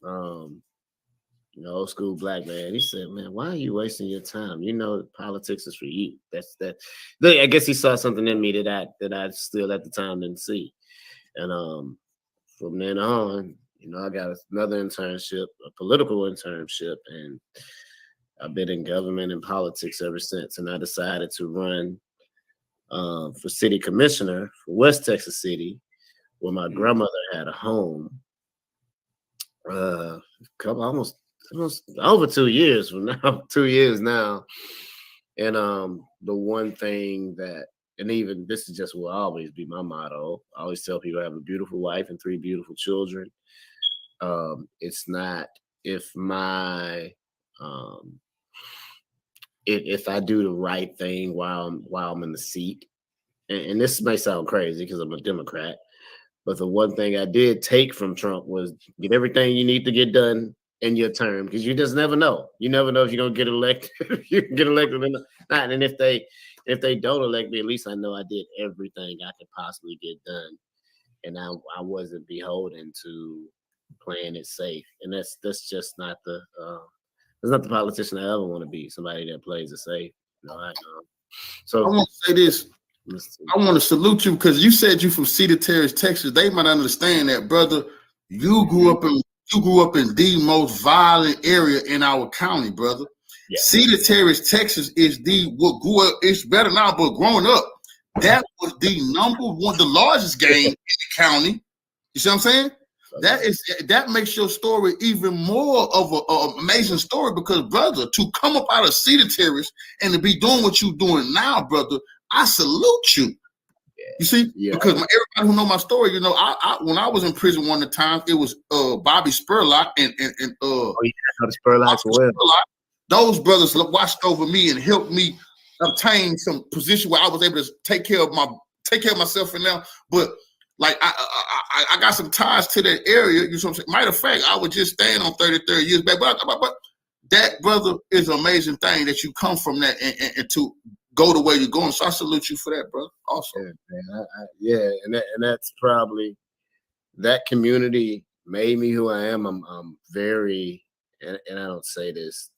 old school black man. He said, "Man, why are you wasting your time? You know, politics is for you." That's that. I guess he saw something in me that I still at the time didn't see, and from then on, I got another internship, a political internship, and I've been in government and politics ever since. And I decided to run for city commissioner for West Texas City, where my grandmother had a home. Almost over 2 years from now, 2 years now. And the one thing that, and even this is just will always be my motto. I always tell people I have a beautiful wife and 3 beautiful children. It's not if if I do the right thing while I'm in the seat, and this may sound crazy because I'm a Democrat, but the one thing I did take from Trump was get everything you need to get done in your term, because you just never know. You never know if you're gonna get elected. You can get elected or not. And if they don't elect me, at least I know I did everything I could possibly get done, and I wasn't beholden to playing it safe. And that's just not the politician I ever want to be. Somebody that plays it safe. So I want to say this. I want to salute you because you said you from Cedar Terrace, Texas. They might understand that, brother. You grew up in the most violent area in our county, brother. Yeah. Cedar Terrace, Texas is it's better now, but growing up, that was the number one, the largest game in the county. You see what I'm saying? That makes your story even more of an amazing story, because, brother, to come up out of Cedar Terrace and to be doing what you're doing now, brother, I salute you. You see, because everybody who know my story, I when I was in prison one of the times, it was Bobby Spurlock and Spurlock. Those brothers watched over me and helped me obtain some position where I was able to take care of myself for now. But like I got some ties to that area. You know what I'm saying? Matter of fact, I was just staying on 33rd years back. But that, brother, is an amazing thing that you come from that and to go the way you're going. So I salute you for that, brother. Also, and that's probably, that community made me who I am. I'm very, and I don't say this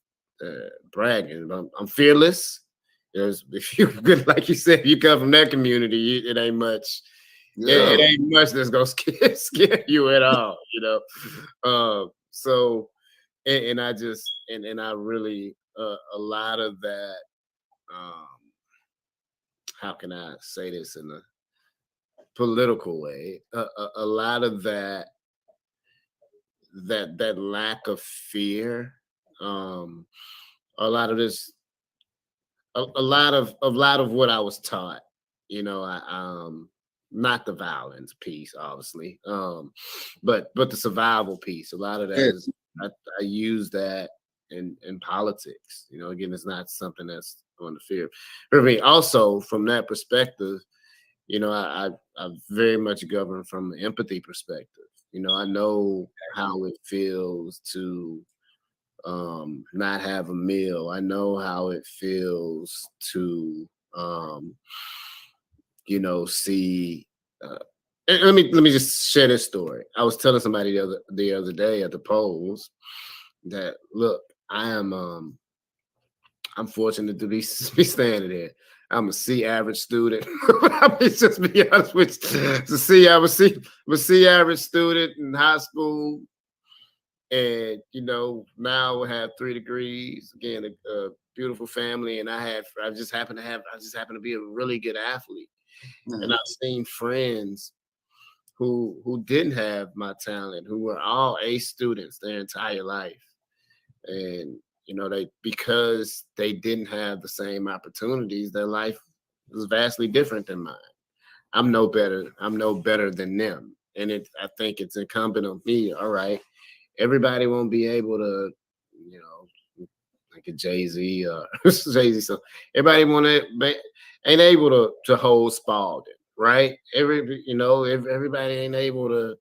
bragging, but I'm fearless. If you're good, like you said, you come from that community, it ain't much. Yeah. It ain't much that's gonna scare you at all, So, and I just, and I really, a lot of that. How can I say this in a political way? A lot of that lack of fear, a lot of this, a lot of what I was taught, not the violence piece, obviously, but the survival piece. A lot of that is I use that in politics. Again, it's not something that's on the fear. For me, also from that perspective, I very much govern from an empathy perspective. I know how it feels to not have a meal. I know how it feels to see. And let me just share this story. I was telling somebody the other day at the polls that, look, I'm fortunate to be standing here. I'm a C average student. Let me just be honest with you. I'm a C average student in high school, and now I have 3 degrees. Again, a beautiful family, and I just happen to be a really good athlete. Mm-hmm. And I've seen friends who didn't have my talent, who were all A students their entire life, and because they didn't have the same opportunities, their life was vastly different than mine. I'm no better than them. and I think it's incumbent on me. All right, everybody won't be able to, like a Jay-Z or Jay-Z. So everybody ain't able to hold Spalding, right? Everybody ain't able to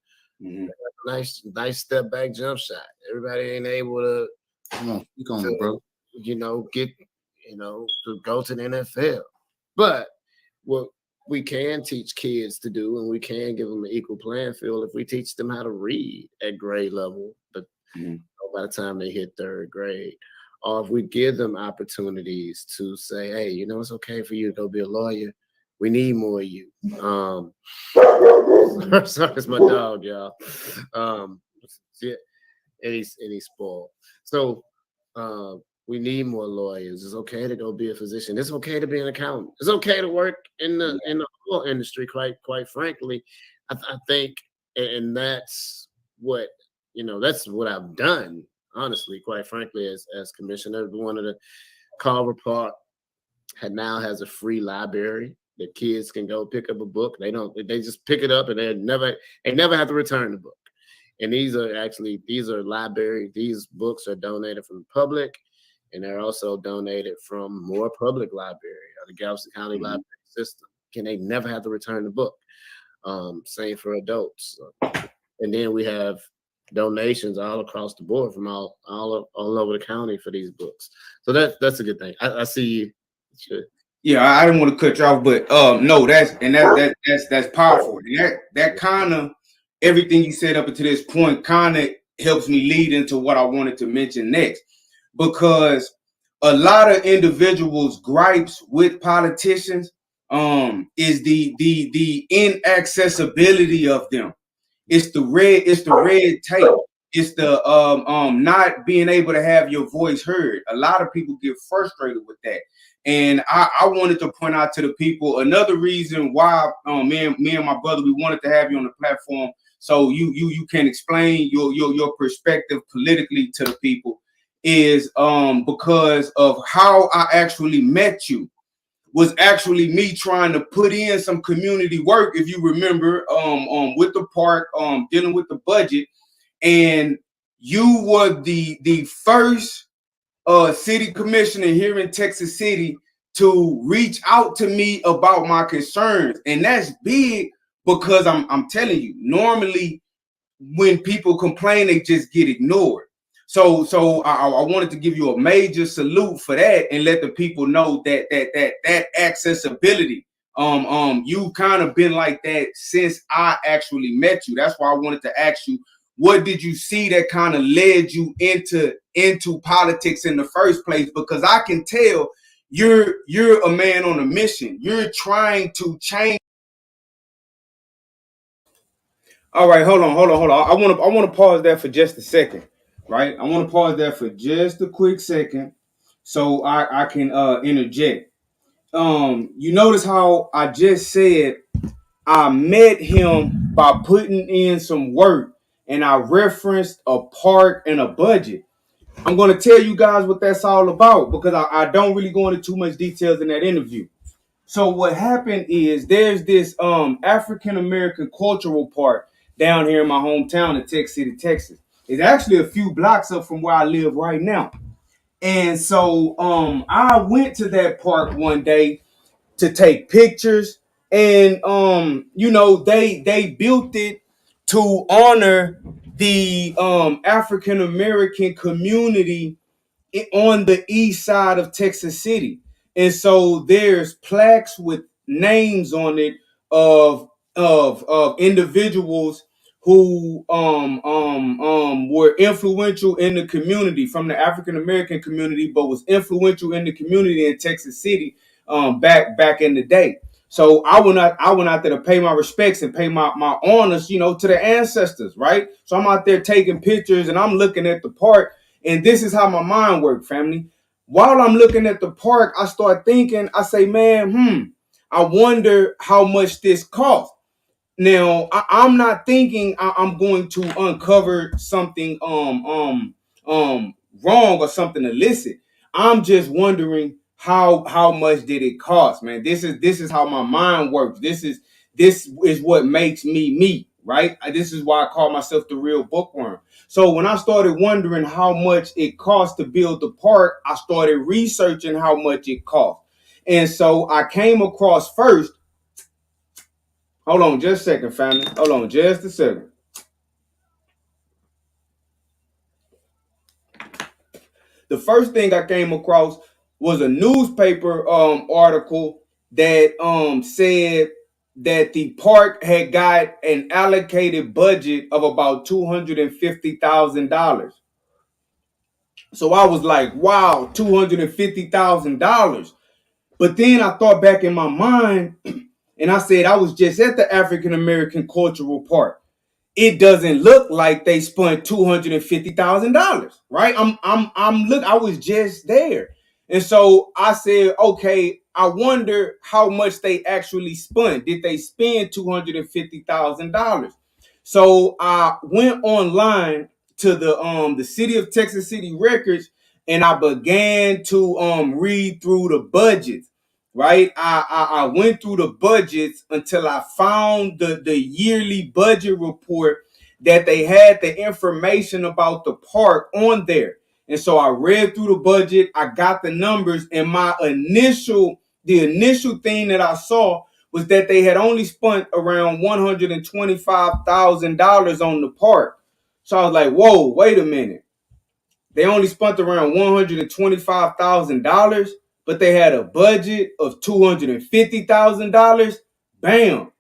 nice step back jump shot. Everybody ain't able to bro. Get to go to the NFL. But what we can teach kids to do, and we can give them an equal playing field if we teach them how to read at grade level, but by the time they hit third grade. Or if we give them opportunities to say, hey, it's okay for you to go be a lawyer. We need more of you. Sorry, it's my dog, y'all. And he's spoiled. So we need more lawyers. It's okay to go be a physician. It's okay to be an accountant. It's okay to work in the law industry. Quite frankly, I think, and that's what that's what I've done. Honestly, quite frankly, as commissioner, one of the Culver Park now has a free library that kids can go pick up a book. They just pick it up and they never have to return the book. And these are library. These books are donated from the public, and they're also donated from Moore Public Library or the Galveston County Library System. And they never have to return the book. Same for adults. And then we have donations all across the board from all over the county for these books. So that's a good thing. I see you. Sure. Yeah, I didn't want to cut you off, but no, that's powerful. That kind of everything you said up until this point kind of helps me lead into what I wanted to mention next, because a lot of individuals' gripes with politicians is the inaccessibility of them. It's the red tape. It's the not being able to have your voice heard. A lot of people get frustrated with that. And I wanted to point out to the people another reason why me and my brother, we wanted to have you on the platform so you can explain your perspective politically to the people is because of how I actually met you. Was actually me trying to put in some community work, if you remember, with the park, dealing with the budget, and you were the first city commissioner here in Texas City to reach out to me about my concerns, and that's big because I'm telling you, normally when people complain, they just get ignored. So I wanted to give you a major salute for that and let the people know that accessibility. You kind of been like that since I actually met you. That's why I wanted to ask you, what did you see that kind of led you into politics in the first place? Because I can tell you're a man on a mission. You're trying to change. All right, hold on. I want to pause there for just a second. Right, I want to pause there for just a quick second so I can interject. You notice how I just said I met him by putting in some work, and I referenced a park and a budget. I'm going to tell you guys what that's all about because I don't really go into too much details in that interview. So what happened is there's this African American cultural park down here in my hometown in Texas City, Texas. It's actually a few blocks up from where I live right now. And so I went to that park one day to take pictures, and they built it to honor the African American community on the east side of Texas City. And so there's plaques with names on it of individuals who were influential in the community from the African American community, but was influential in the community in Texas City back in the day. So I went out there to pay my respects and pay my honors, to the ancestors, right? So I'm out there taking pictures and I'm looking at the park, and this is how my mind works, family. While I'm looking at the park, I start thinking, I say, man, I wonder how much this costs. Now, I'm not thinking I'm going to uncover something wrong or something illicit. I'm just wondering how much did it cost, man. This is how my mind works. This is what makes me me, right? This is why I call myself the real bookworm. So when I started wondering how much it cost to build the park, I started researching how much it cost. And so I came across first. Hold on just a second, family. Hold on just a second. The first thing I came across was a newspaper article that said that the park had got an allocated budget of about $250,000. So I was like, wow, $250,000. But then I thought back in my mind and I said, I was just at the African American Cultural Park. It doesn't look like they spent $250,000, right? I was just there. And so I said, okay, I wonder how much they actually spent. Did they spend $250,000? So I went online to the City of Texas City records and I began to read through the budgets. Right, I went through the budgets until I found the yearly budget report that they had the information about the park on there. And so I read through the budget, I got the numbers, and the initial thing that I saw was that they had only spent around $125,000 on the park. So I was like, whoa, wait a minute. They only spent around $125,000, but they had a budget of $250,000. Bam.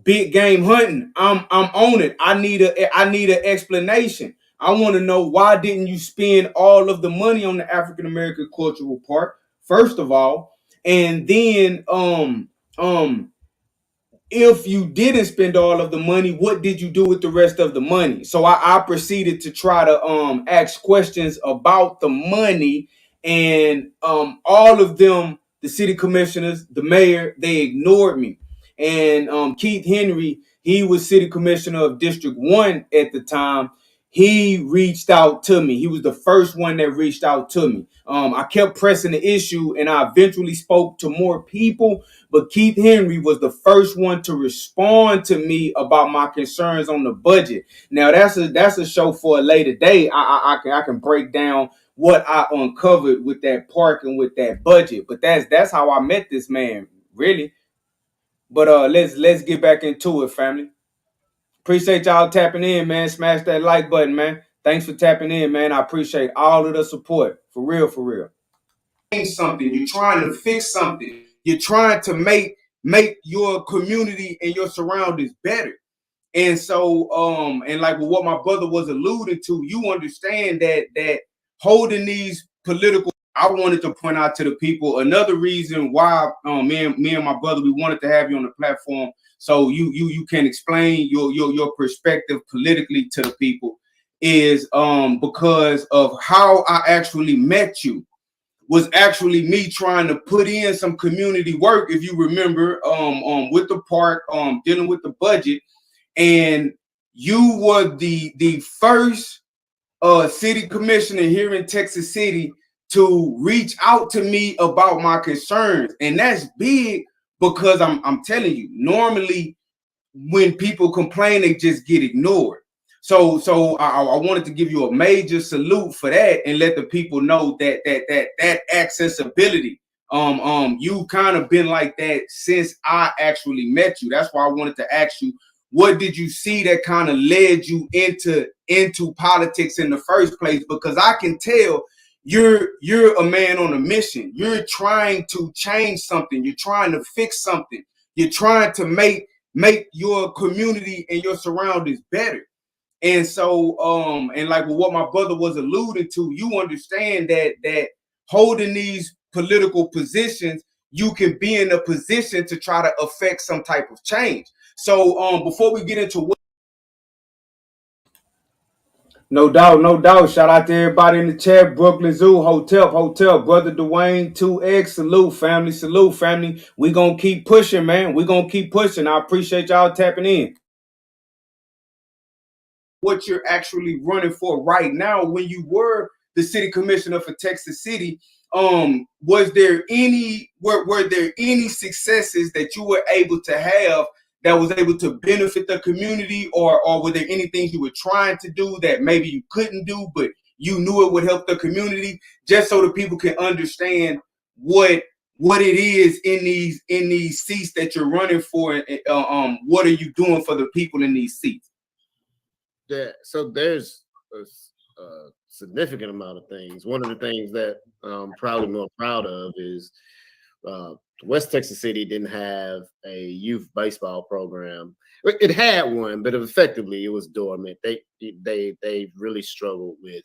Big game hunting. I'm on it. I need an explanation. I want to know, why didn't you spend all of the money on the African American Cultural Park, first of all? And then if you didn't spend all of the money, what did you do with the rest of the money? So I proceeded to try to ask questions about the money, and all of them, the city commissioners, the mayor, they ignored me. And Keith Henry, he was city commissioner of District 1 at the time. He reached out to me. He was the first one that reached out to me. I kept pressing the issue and I eventually spoke to more people, but Keith Henry was the first one to respond to me about my concerns on the budget. Now that's a show for a later day. I can break down what I uncovered with that park and with that budget. But that's how I met this man, really. But let's get back into it, family. Appreciate y'all tapping in, man. Smash that like button, man. Thanks for tapping in, man. I appreciate all of the support. For real, for real. Something. You're trying to fix something. You're trying to make your community and your surroundings better. And so, and like what my brother was alluding to, you understand that holding these political. I wanted to point out to the people another reason why me and my brother, we wanted to have you on the platform, so you can explain your perspective politically to the people, is because of how I actually met you. Was actually me trying to put in some community work, if you remember, with the park, dealing with the budget, and you were the first city commissioner here in Texas City to reach out to me about my concerns. And that's big, because I'm telling you, normally when people complain, they just get ignored. So I wanted to give you a major salute for that and let the people know that accessibility, you kind of been like that since I actually met you. That's why I wanted to ask you, what did you see that kind of led you into politics in the first place? Because I can tell you're a man on a mission. You're trying to change something. You're trying to fix something. You're trying to make your community and your surroundings better. And so, and like what my brother was alluding to, you understand that holding these political positions, you can be in a position to try to affect some type of change. So, before we get into what, no doubt. Shout out to everybody in the chat. Brooklyn Zoo, Hotel, Brother Dwayne, 2X, salute family. We gonna keep pushing, man. We gonna keep pushing. I appreciate y'all tapping in. What you're actually running for right now, when you were the city commissioner for Texas City, was there any were there any successes that you were able to have that was able to benefit the community, or were there anything you were trying to do that maybe you couldn't do, but you knew it would help the community, just so that people can understand what it is in these seats that you're running for? What are you doing for the people in these seats? Yeah, so there's a significant amount of things. One of the things that I'm probably more proud of is West Texas City didn't have a youth baseball program. It had one, but effectively it was dormant. They really struggled with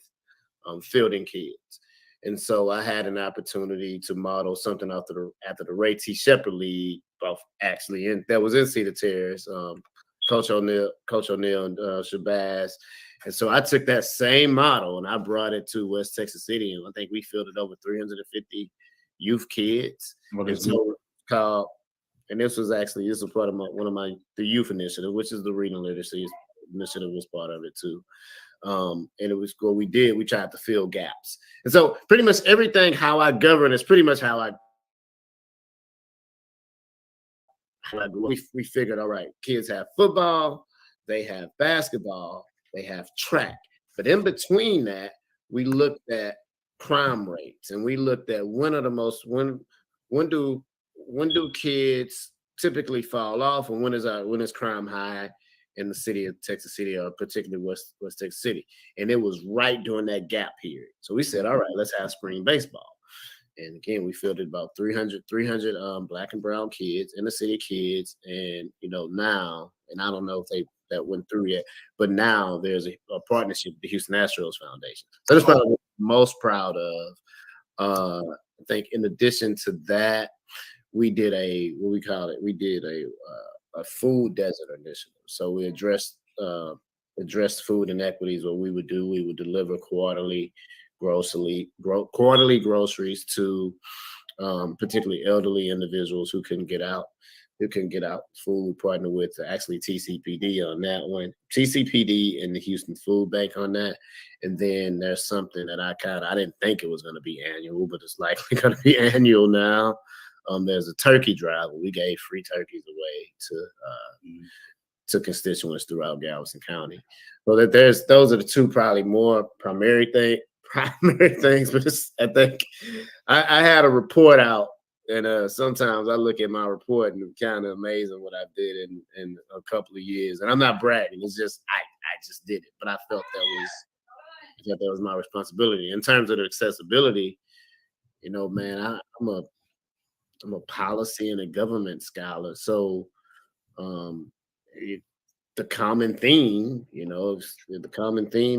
fielding kids. And so I had an opportunity to model something after the Ray T. Shepherd League, actually, that was in Cedar Terrace. Coach O'Neill and Shabazz. And so I took that same model and I brought it to West Texas City, and I think we fielded over 350 youth kids. And this was part of the youth initiative, which is the reading literacy initiative, was part of it too. And it was what we did. We tried to fill gaps. And so pretty much everything how I govern is pretty much how I we figured, all right, kids have football, they have basketball, they have track. But in between that, we looked at crime rates, and we looked at when do kids typically fall off, and when is crime high in the city of Texas City, or particularly West Texas City. And it was right during that gap period. So we said, all right, let's have spring baseball. And again, we fielded about 300 black and brown kids, inner city kids. And, now, and I don't know if that went through yet, but now there's a partnership with the Houston Astros Foundation. So that's probably what I'm most proud of. I think in addition to that, we did a food desert initiative. So we addressed food inequities. What we would do, we would deliver quarterly groceries to particularly elderly individuals who couldn't get out food. Partner with actually TCPD on that one, TCPD and the Houston Food Bank on that. And then there's something that I didn't think it was going to be annual, but it's likely going to be annual now. There's a turkey drive where we gave free turkeys away to constituents throughout Galveston County. So that those are the two probably more primary things. But I think I had a report out, and sometimes I look at my report and it's kind of amazing what I did in a couple of years. And I'm not bragging; it's just I just did it. But I felt that was my responsibility in terms of the accessibility. Man, I'm a policy and a government scholar. So the common theme,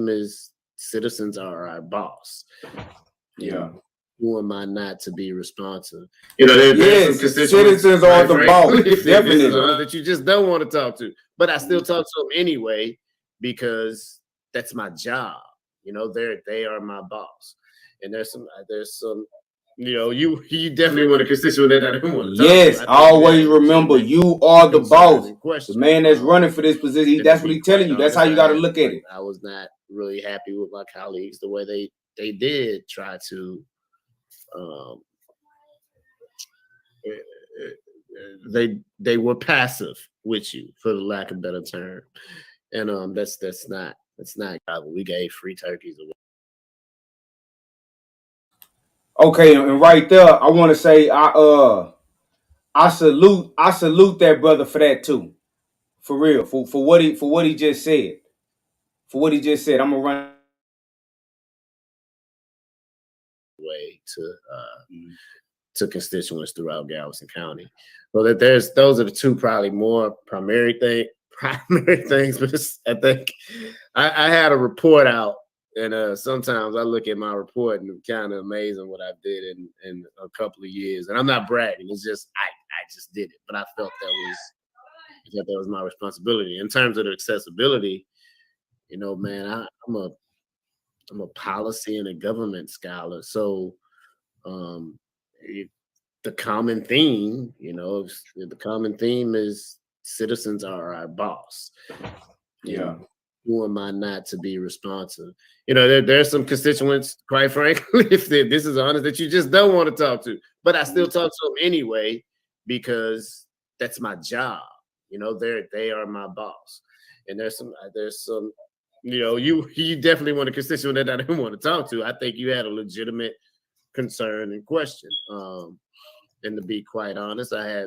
is citizens are our boss. Yeah. Who am I not to be responsive? Yes, citizens are the boss. Definitely. That you just don't want to talk to. But I still talk to them anyway, because that's my job. They are my boss. And there's some you definitely want a constituent that I don't want to talk to. Yes, always remember, you are the boss. The man that's running for this position, that's what he's telling you. That's how you got to look at it. I was not really happy with my colleagues the way they did try to they were passive with you, for the lack of a better term. And that's not we gave free turkeys away. Okay, and right there, I want to say I salute that brother for that too, for real, for what he just said, I'm gonna run way to constituents throughout Galveston County. So that those are the two probably more primary things. But I think I had a report out. And sometimes I look at my report and it's kind of amazing what I did in a couple of years. And I'm not bragging; it's just I just did it. But I felt that was my responsibility in terms of the accessibility. Man, I'm a policy and a government scholar. So the common theme, is citizens are our boss. Yeah. Who am I not to be responsive? There's some constituents, quite frankly, if this is honest, that you just don't want to talk to. But I still talk to them anyway, because that's my job. You know, they are my boss. And there's some, you know, you definitely want a constituent that I didn't want to talk to. I think you had a legitimate concern and question. And to be quite honest, I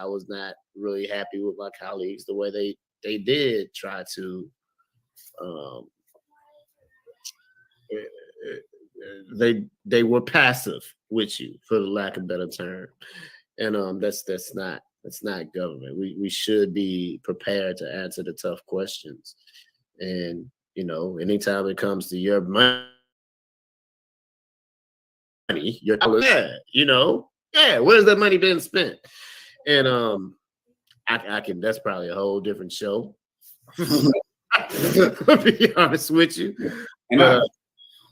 was not really happy with my colleagues the way they did try to they were passive with you, for the lack of a better term. And that's not government. We should be prepared to answer the tough questions. And you know, anytime it comes to your money, your you know, where's that money being spent? And I can, that's probably a whole different show. To be honest with you. And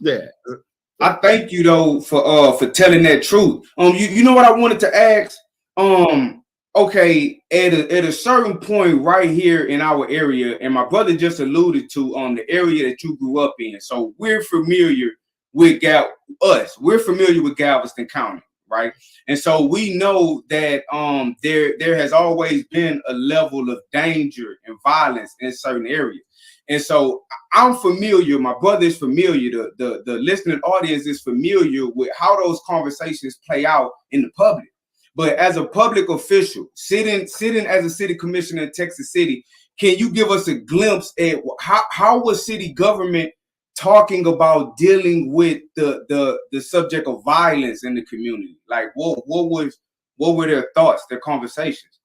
yeah. I thank you though for telling that truth. You know what I wanted to ask? Okay, at a certain point right here in our area, and my brother just alluded to the area that you grew up in. So we're familiar with we're familiar with Galveston County, right? And so we know that there has always been a level of danger and violence in certain areas. And so I'm familiar, my brother is familiar, the listening audience is familiar with how those conversations play out in the public. But as a public official, sitting as a city commissioner in Texas City, can you give us a glimpse at how was city government talking about dealing with the subject of violence in the community? Like what were their thoughts, their conversations?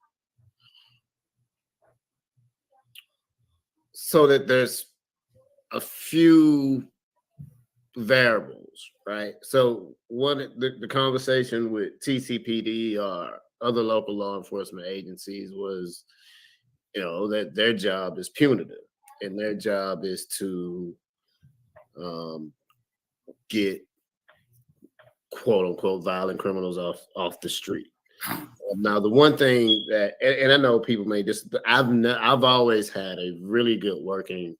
So that there's a few variables, right? So the conversation with TCPD or other local law enforcement agencies was, you know, that their job is punitive and their job is to get quote unquote violent criminals off the street. Now, the one thing that, and I know people may I've always had a really good working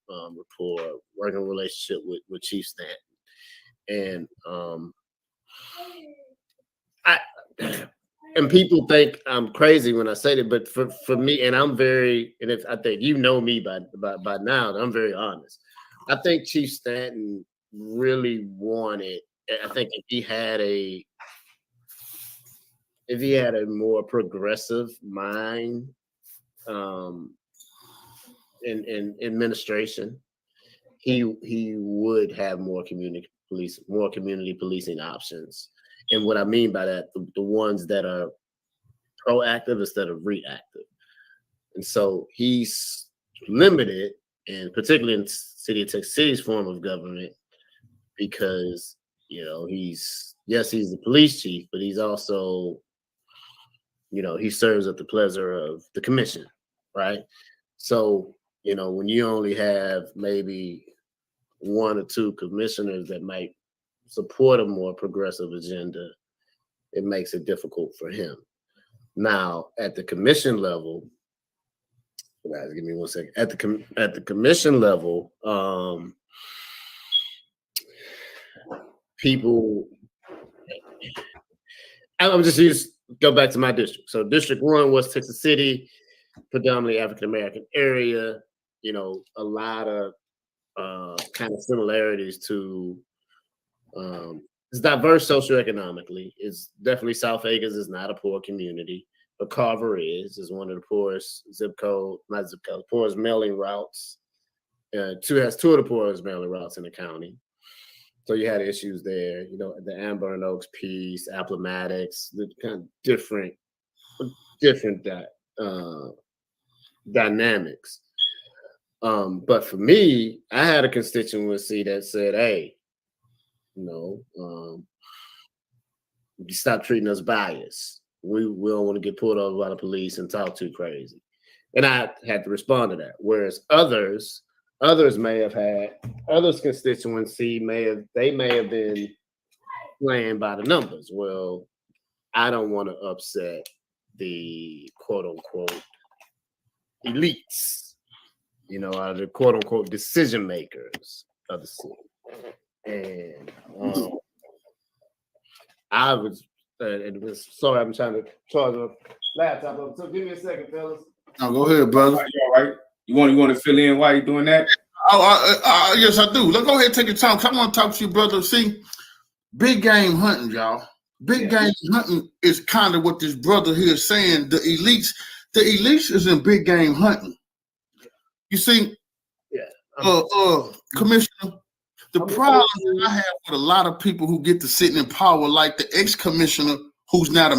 relationship with Chief Stanton, and people think I'm crazy when I say that, but for me, and I'm very, and I think you know me by now, I'm very honest. I think Chief Stanton really wanted. I think if he had a more progressive mind in administration, he would have more community policing options. And what I mean by that, the ones that are proactive instead of reactive. And so he's limited, and particularly in City of Texas City's form of government, because, you know, he's the police chief, but he's also, you know, he serves at the pleasure of the commission, right? So, you know, when you only have maybe one or two commissioners that might support a more progressive agenda, it makes it difficult for him. Now, at the commission level, guys, give me 1 second. At the commission level, people, I'm just go back to my district. So District 1 was Texas City, predominantly African-American area, you know, a lot of kind of similarities to, it's diverse socioeconomically. It's definitely South Acres is not a poor community, but Carver is one of the poorest poorest mailing routes. Has two of the poorest mailing routes in the county. So you had issues there, you know, the Amber and Oaks piece, Appomattox, the kind of different dynamics. But for me, I had a constituency that said, hey, you know, you stop treating us biased. We don't want to get pulled over by the police and talk too crazy. And I had to respond to that. Whereas others constituency may have been playing by the numbers. Well, I don't want to upset the quote unquote elites, you know, the quote unquote decision makers of the city. And I was sorry, I'm trying to charge a laptop up. So give me a second, fellas. No, go ahead, brother. You all right? You want to fill in while you're doing that? Yes, I do. Let's go ahead and take your time. I want to talk to you, brother. See, big game hunting, y'all. Big game hunting is kind of what this brother here is saying. The elites is in big game hunting. You see, Commissioner, the problem that I have with a lot of people who get to sitting in power, like the ex-commissioner who's now the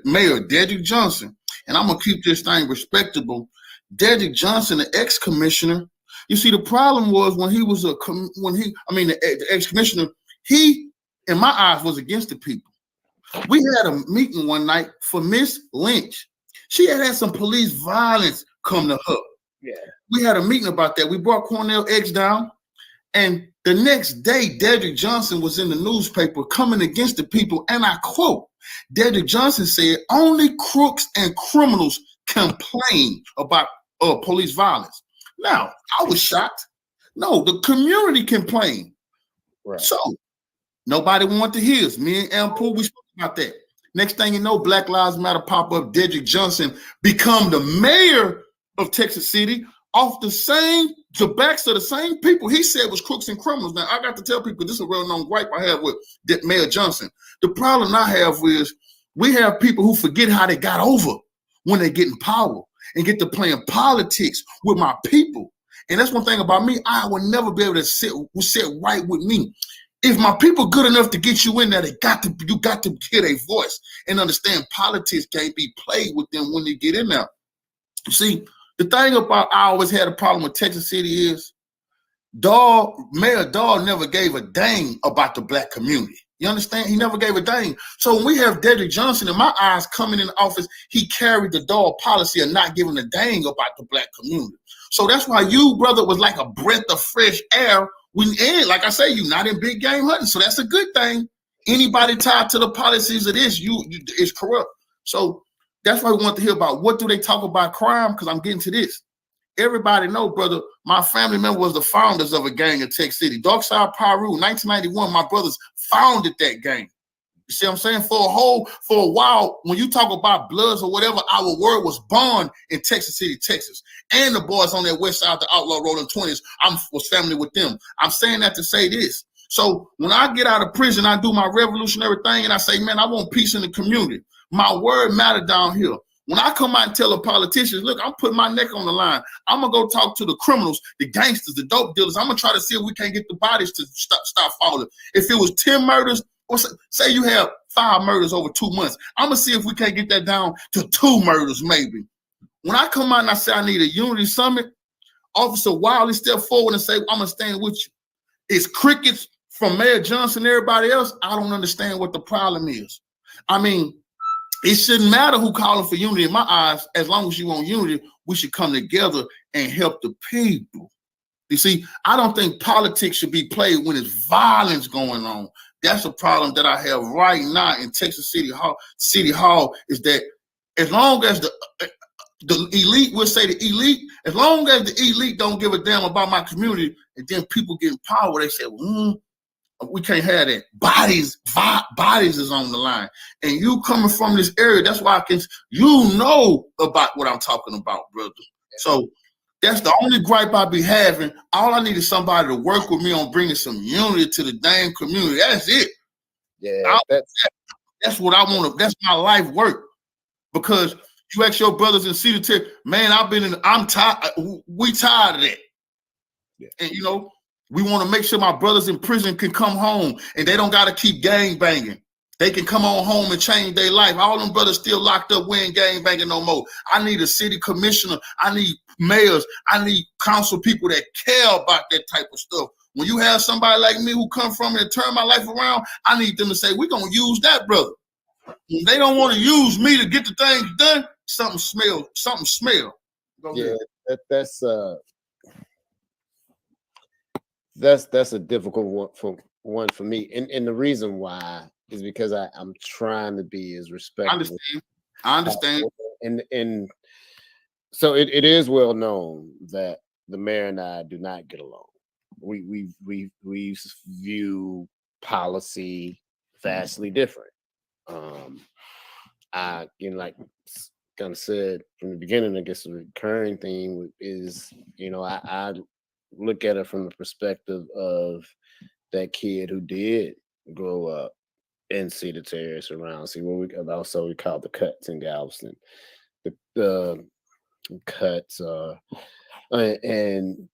mayor, Dedrick Johnson, and I'm gonna keep this thing respectable. Dedrick Johnson, the ex-commissioner. You see, the problem was when he was the ex-commissioner, he, in my eyes, was against the people. We had a meeting one night for Miss Lynch. She had some police violence come to her. Yeah. We had a meeting about that. We brought Cornell X down, and the next day, Dedrick Johnson was in the newspaper coming against the people, and I quote, Dedrick Johnson said, only crooks and criminals complain about police violence. Now, I was shocked. No, the community complained. Right. So, nobody wanted to hear us. Me and Ampool, we spoke about that. Next thing you know, Black Lives Matter pop up. Dedrick Johnson become the mayor of Texas City off the backs of the same people he said was crooks and criminals. Now, I got to tell people this is a well-known gripe I have with Mayor Johnson. The problem I have is we have people who forget how they got over when they get in power and get to playing politics with my people. And that's one thing about me. I will never be able to sit right with me. If my people good enough to get you in there, you got to hear their voice and understand politics can't be played with them when they get in there. You see, the thing about I always had a problem with Texas City is Mayor Dahl never gave a dang about the black community. You understand? He never gave a dang. So when we have Dedrick Johnson, in my eyes, coming in the office, he carried the Dahl policy of not giving a dang about the black community. So that's why you, brother, was like a breath of fresh air. And like I say, you're not in big game hunting. So that's a good thing. Anybody tied to the policies of this, is corrupt. So that's why we want to hear about what do they talk about crime, because I'm getting to this. Everybody know, brother, my family member was the founders of a gang in Tech City. Darkside Pyru, 1991, my brothers founded that gang. You see what I'm saying? For a while, when you talk about Bloods or whatever, our word was born in Texas City, Texas. And the boys on that west side, the Outlaw Rolling 20s, I was family with them. I'm saying that to say this. So when I get out of prison, I do my revolutionary thing and I say, man, I want peace in the community. My word matter down here. When I come out and tell the politicians, look, I'm putting my neck on the line. I'm going to go talk to the criminals, the gangsters, the dope dealers. I'm going to try to see if we can't get the bodies to stop falling. If it was 10 murders, or say you have 5 murders over 2 months, I'm going to see if we can't get that down to 2 murders maybe. When I come out and I say I need a unity summit, Officer Wiley step forward and say, I'm going to stand with you. It's crickets from Mayor Johnson and everybody else. I don't understand what the problem is. I mean, it shouldn't matter who calling for unity in my eyes. As long as you want unity, we should come together and help the people. You see, I don't think politics should be played when there's violence going on. That's a problem that I have right now in Texas City Hall is that as long as the elite, we'll say the elite, as long as the elite don't give a damn about my community, and then people get in power, they say, we can't have that. Bodies is on the line. And you coming from this area, that's why you know about what I'm talking about, brother. So that's the only gripe I be having. All I need is somebody to work with me on bringing some unity to the damn community. That's it. Yeah, that's what I want to. That's my life work. Because you ask your brothers in Cedar Tech, man, I'm tired. We tired of that. Yeah. And you know, we want to make sure my brothers in prison can come home and they don't got to keep gang banging. They can come on home and change their life. All them brothers still locked up, we ain't gang banging no more. I need a city commissioner. I need mayors. I need council people that care about that type of stuff. When you have somebody like me who come from it and turn my life around, I need them to say, we're going to use that brother. When they don't want to use me to get the things done, something smell. Yeah, that's a difficult one for me. And the reason why is because I'm trying to be as respectful. I understand. And so it is well known that the mayor and I do not get along. We view policy vastly different. kind of said from the beginning, I guess the recurring theme is, I look at it from the perspective of that kid who did grow up and see the terrace around. See what we call the cuts in Galveston. The cuts and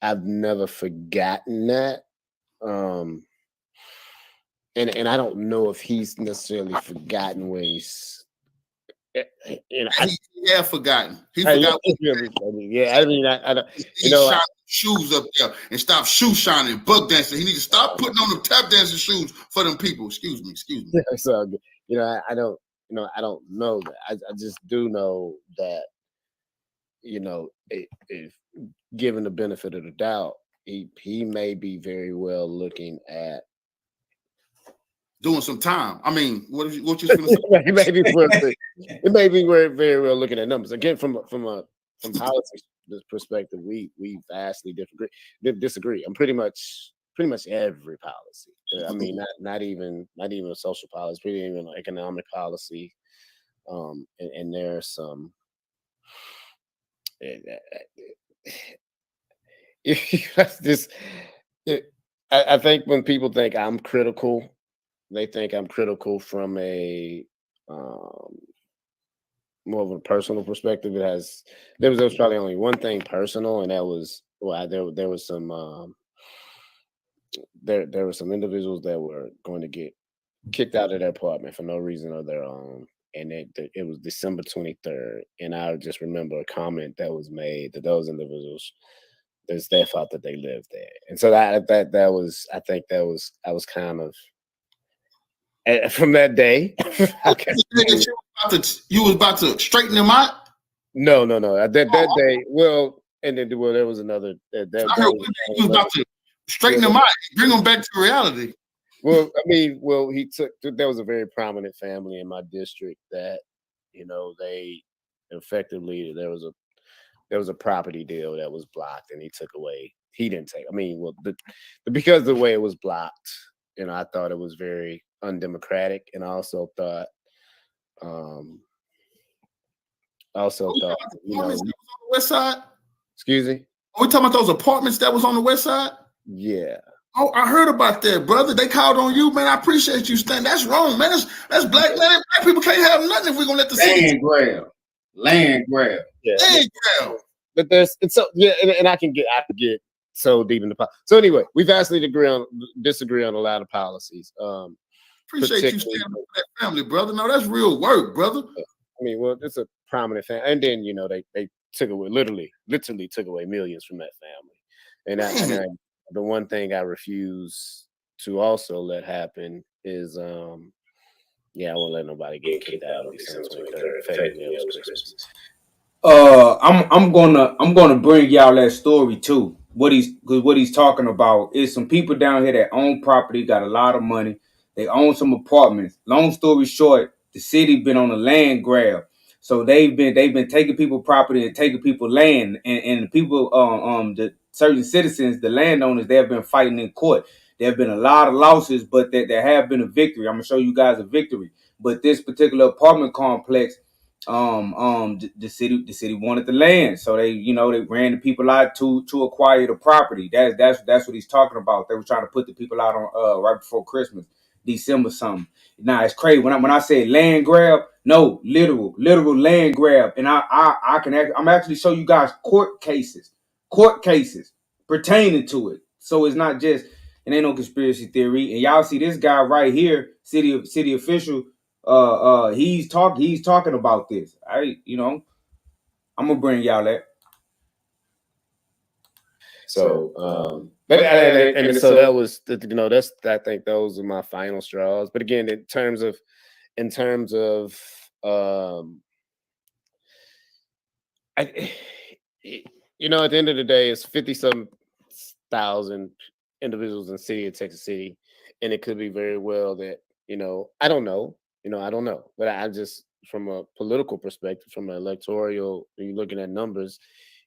I've never forgotten that. And I don't know if he's necessarily forgotten where he's he have forgotten. He forgot. Yeah, I mean, I don't. He shine shoes up there and stop shoe shining, bug dancing. He need to stop putting on them tap dancing shoes for them people. Excuse me. So I don't. I don't know that. I just do know that. If given the benefit of the doubt, he may be very well looking at doing some time. I mean, what you going to say? It may be very well looking at numbers. Again, from policy perspective, we vastly disagree. I'm pretty much every policy. I mean, not even social policy, pretty even economic policy. And there are some. I think when people think I'm critical, they think I'm critical from a more of a personal perspective. There was probably only one thing personal, and that was there was some there were some individuals that were going to get kicked out of their apartment for no reason of their own. And it was December 23rd. And I just remember a comment that was made to those individuals. It's their fault that they lived there. And so I was kind of from that day. You was about to straighten them out? No. That day, there was another. I heard you was about to straighten them out, bring them back to reality. Well, there was a very prominent family in my district that, they effectively, there was a property deal that was blocked and he didn't take, because of the way it was blocked, I thought it was very undemocratic. And I also thought, on the west side. Excuse me? Are we talking about those apartments that was on the west side? Yeah. Oh, I heard about that, brother. They called on you, man. I appreciate you standing. That's wrong, man. That's black, man. Black people can't have nothing if we're gonna let the land grab. Yeah. Land grab. But and I can get so deep in the policy. So anyway, we vastly disagree on a lot of policies. Appreciate you standing up for that family, brother. No, that's real work, brother. It's a prominent family, and then they took away literally took away millions from that family, and the one thing I refuse to also let happen is, I won't let nobody get kicked out on December 23rd. I'm gonna bring y'all that story too. What he's talking about is some people down here that own property, got a lot of money. They own some apartments. Long story short, the city been on a land grab. So they've been taking people property and taking people land, and the people the certain citizens, the landowners, they have been fighting in court. There have been a lot of losses, but there have been a victory. I'm gonna show you guys a victory. But this particular apartment complex, the city wanted the land, so they ran the people out to acquire the property. That's what he's talking about. They were trying to put the people out on right before Christmas, December something. Now it's crazy when I say land grab. No, literal land grab. And I'm actually show you guys court cases pertaining to it. So it's not just, it ain't no conspiracy theory. And y'all see this guy right here, city official. He's talking about this. I'm gonna bring y'all that. So, so that was, I think those are my final straws. But again, in terms of, at the end of the day, it's 50,000 individuals in the city of Texas City, and it could be very well that I don't know, but I just, from a political perspective, from an electoral, when you're looking at numbers,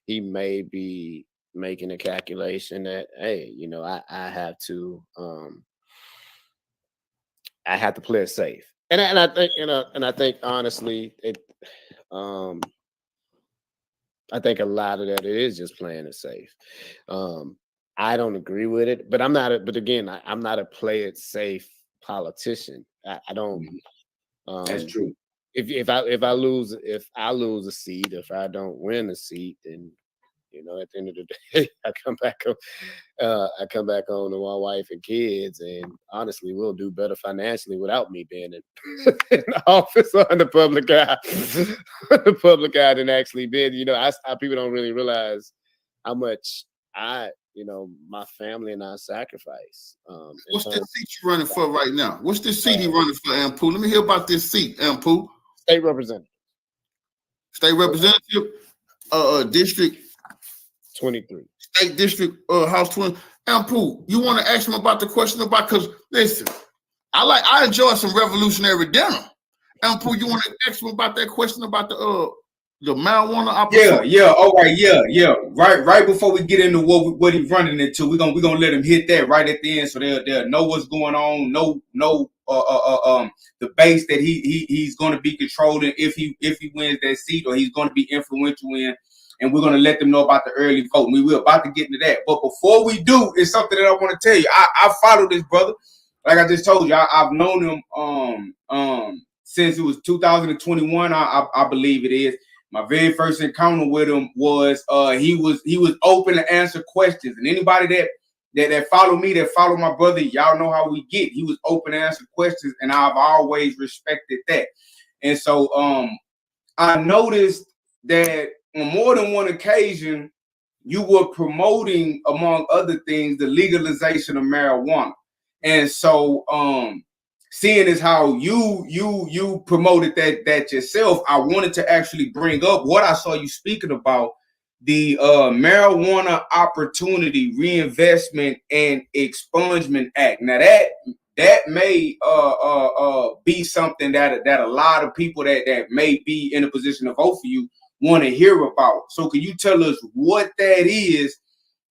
he may be making a calculation that, hey, I have to play it safe, and I think honestly, um, I think a lot of that is just playing it safe. I don't agree with it, but I'm not. But again, I'm not a play it safe politician. I don't. That's true. If I lose a seat, if I don't win a seat, then at the end of the day, I come back home to my wife and kids, and honestly, we'll do better financially without me being in, in the office or in the public eye, the public eye than actually being. People don't really realize how much my family and I sacrifice. What's the seat you running for right now? What's the seat he running for, Ampu? Let me hear about this seat, Ampu. State representative. State representative, district 23. State district, House 20. Ampu, you want to ask him about the question about? Because listen, I enjoy some revolutionary dinner. Ampu, you want to ask him about that question about the marijuana opportunity? Yeah. All right, yeah. Right before we get into what he's running into, we're gonna let him hit that right at the end, so they'll know what's going on. The base that he's going to be controlling if he wins that seat, or he's going to be influential in, and we're going to let them know about the early vote. We're about to get into that, but before we do, it's something that I want to tell you. I follow this brother, like I just told you. I've known him since it was 2021. I believe it is. My very first encounter with him was he was open to answer questions, and anybody that follow me, that follow my brother, y'all know how we get. He was open to answer questions, and I've always respected that. And so I noticed that on more than one occasion, you were promoting, among other things, the legalization of marijuana. And so seeing as how you promoted that yourself, I wanted to actually bring up what I saw you speaking about, the Marijuana Opportunity Reinvestment and Expungement Act. Now that may be something that a lot of people that may be in a position to vote for you want to hear about. So can you tell us what that is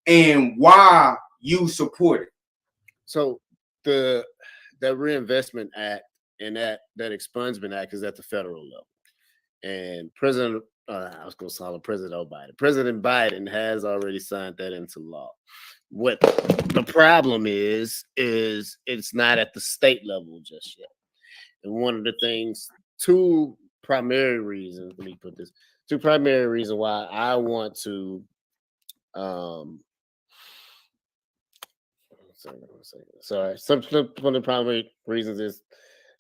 and why you support it? So the Reinvestment Act and that Expungement Act is at the federal level, and I was going to call him President Biden. President Biden has already signed that into law. What the problem is it's not at the state level just yet. And one of the things, two primary reasons why I want to sorry. One of the primary reasons is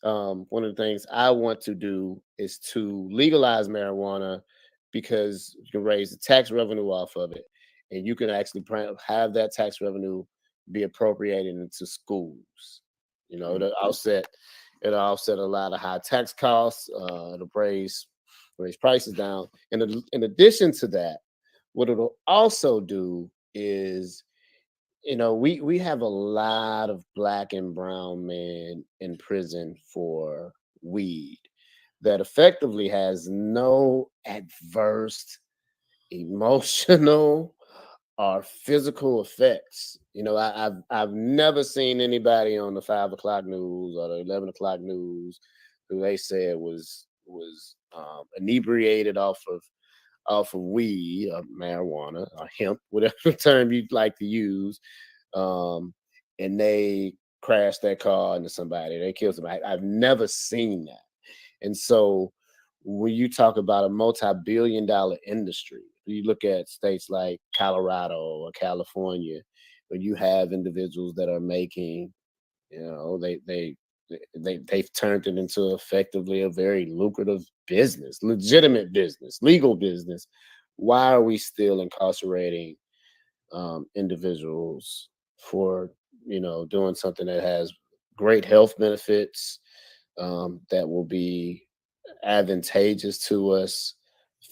one of the things I want to do is to legalize marijuana, because you can raise the tax revenue off of it, and you can actually have that tax revenue be appropriated into schools. It'll offset a lot of high tax costs. It'll raise prices down. And in addition to that, what it'll also do is, we have a lot of Black and brown men in prison for weed that effectively has no adverse emotional or physical effects. I've never seen anybody on the 5 o'clock news or the 11 o'clock news who they said was inebriated off of weed or marijuana or hemp, whatever term you'd like to use, and they crashed their car into somebody, they killed somebody. I've never seen that. And so when you talk about a multi-billion-dollar industry, you look at states like Colorado or California, where you have individuals that are making, they've turned it into effectively a very lucrative business, legitimate business, legal business. Why are we still incarcerating individuals for doing something that has great health benefits, that will be advantageous to us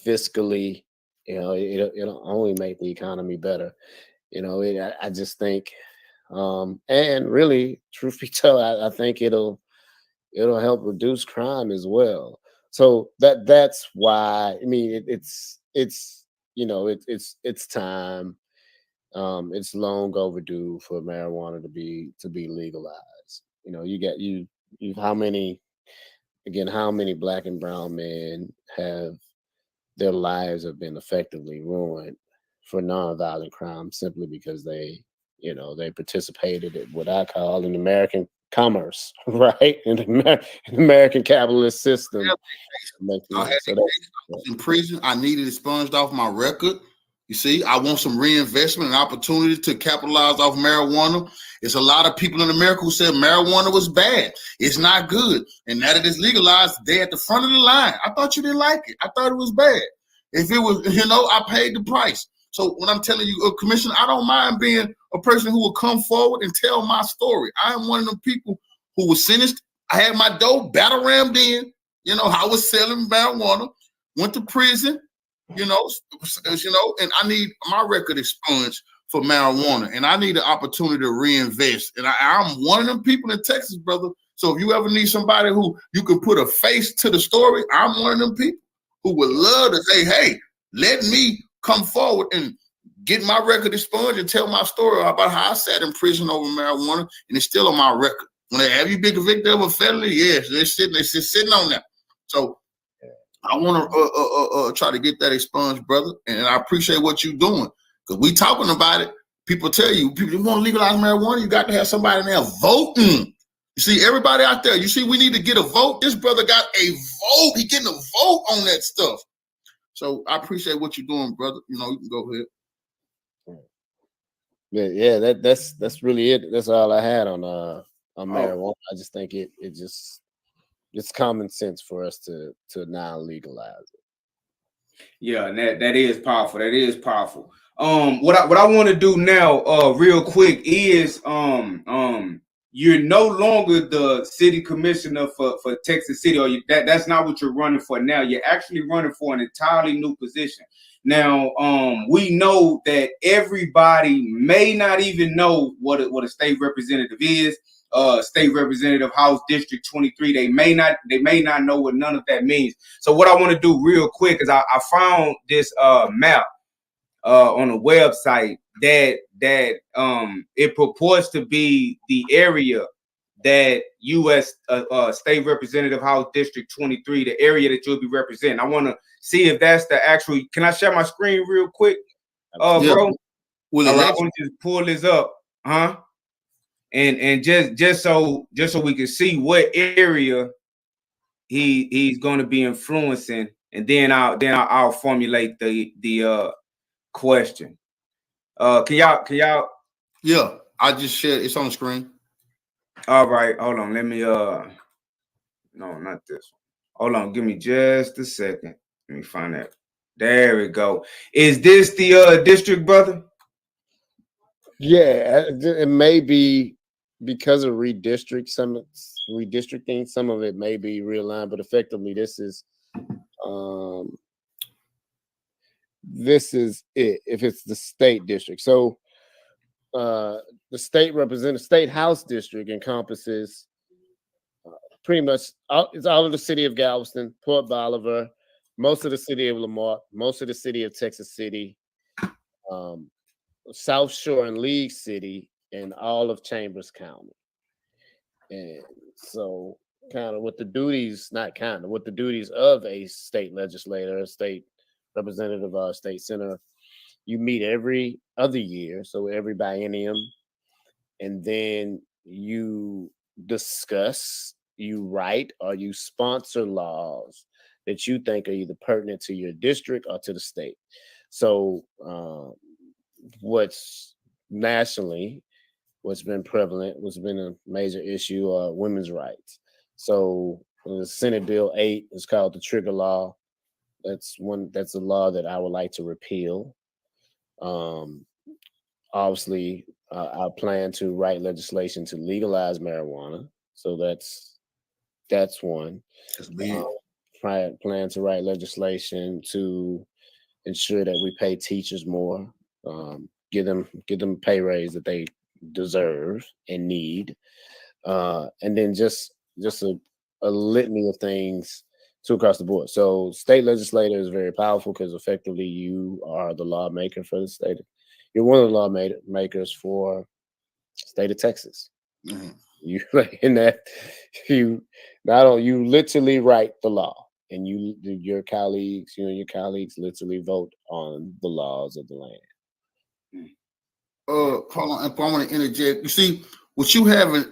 fiscally? It'll only make the economy better. I just think, and really, truth be told, I think it'll help reduce crime as well. So that's why. I mean, it's time. It's long overdue for marijuana to be legalized. You how many again, how many Black and brown men their lives have been effectively ruined for nonviolent crime simply because they participated in what I call an American commerce, right? In American capitalist system. I was in prison. I needed it sponged off my record. You see, I want some reinvestment and opportunity to capitalize off marijuana. It's a lot of people in America who said marijuana was bad. It's not good. And now that it's legalized, they're at the front of the line. I thought you didn't like it. I thought it was bad. If it was, I paid the price. So when I'm telling you, Commissioner, I don't mind being a person who will come forward and tell my story. I am one of the people who was sentenced. I had my dope battle rammed in. I was selling marijuana, went to prison, and I need my record expunged for marijuana, and I need an opportunity to reinvest. And I'm one of them people in Texas, brother. So if you ever need somebody who you can put a face to the story, I'm one of them people who would love to say, hey, let me come forward and get my record expunged and tell my story about how I sat in prison over marijuana, and it's still on my record. When they have you been convicted of a felony, yes, they're sitting on that. So I want to try to get that expunged, brother, and I appreciate what you're doing because we talking about it. People tell you, people want to legalize marijuana, you got to have somebody in there voting. You see, everybody out there, you see, we need to get a vote. This brother got a vote. He getting a vote on that stuff. So I appreciate what you're doing, brother. You can go ahead. Yeah, that's really it. That's all I had on marijuana. I just think it's common sense for us to now legalize it. Yeah, and that is powerful. That is powerful. What I want to do now, real quick, is you're no longer the city commissioner for Texas City, or that's not what you're running for now. You're actually running for an entirely new position. Now, we know that everybody may not even know what a state representative is. State representative, House District 23. They may not know what none of that means. So what I want to do real quick is I found this map on a website that it purports to be the area that U.S. State Representative House District 23, the area that you'll be representing. I want to see if that's the actual. Can I share my screen real quick, bro? Well, I want to just pull this up, huh? And just so we can see what area he's going to be influencing, and then I'll formulate the question. Can y'all? Yeah, I just shared. It's on the screen. All right, hold on. Let me no, not this one. Hold on, give me just a second. Let me find that. There we go. Is this the district, brother? Yeah, it may be because of redistricting. Some of it may be realigned, but effectively, this is it. If it's the state district, so the state house district encompasses pretty much it's all of the city of Galveston, Port Bolivar, most of the city of Lamar, most of the city of Texas City, South Shore and League City, and all of Chambers County. And so what the duties of a state legislator, a state representative, or a state senator, you meet every other year, so every biennium, and then you discuss, you write, or you sponsor laws that you think are either pertinent to your district or to the state. So what's been prevalent, what's been a major issue, women's rights. So the Senate Bill 8 is called the Trigger Law. That's a law that I would like to repeal. Obviously, I plan to write legislation to legalize marijuana. So that's one. That's big. Plan to write legislation to ensure that we pay teachers more, give them a pay raise that they deserve and need, and then just a litany of things to across the board. So state legislator is very powerful because effectively you are the lawmaker for the state. You're one of the lawmakers for the state of Texas. Mm-hmm. Not only you literally write the law, and you and your colleagues literally vote on the laws of the land. Hold on, if I want to interject, you see what you having,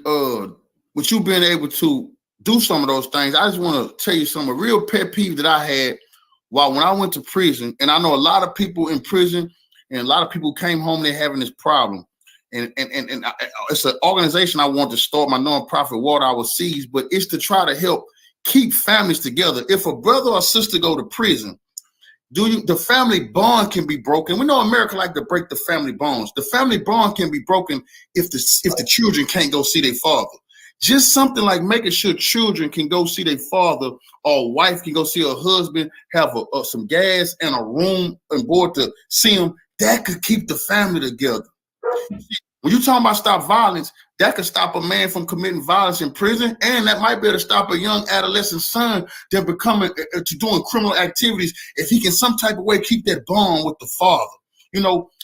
what you being able to do some of those things. I just want to tell you some a real pet peeve that I had when I went to prison, and I know a lot of people in prison, and a lot of people came home, they're having this problem. And it's an organization I want to start, my nonprofit, Water Our Seas, but it's to try to help keep families together. If a brother or sister go to prison, the family bond can be broken. We know America like to break the family bonds. The family bond can be broken if the children can't go see their father. Just something like making sure children can go see their father, or wife can go see her husband, have some gas and a room and board to see them. That could keep the family together. When you talking about stop violence, that could stop a man from committing violence in prison, and that might be able to stop a young adolescent son that becoming to doing criminal activities if he can some type of way keep that bond with the father.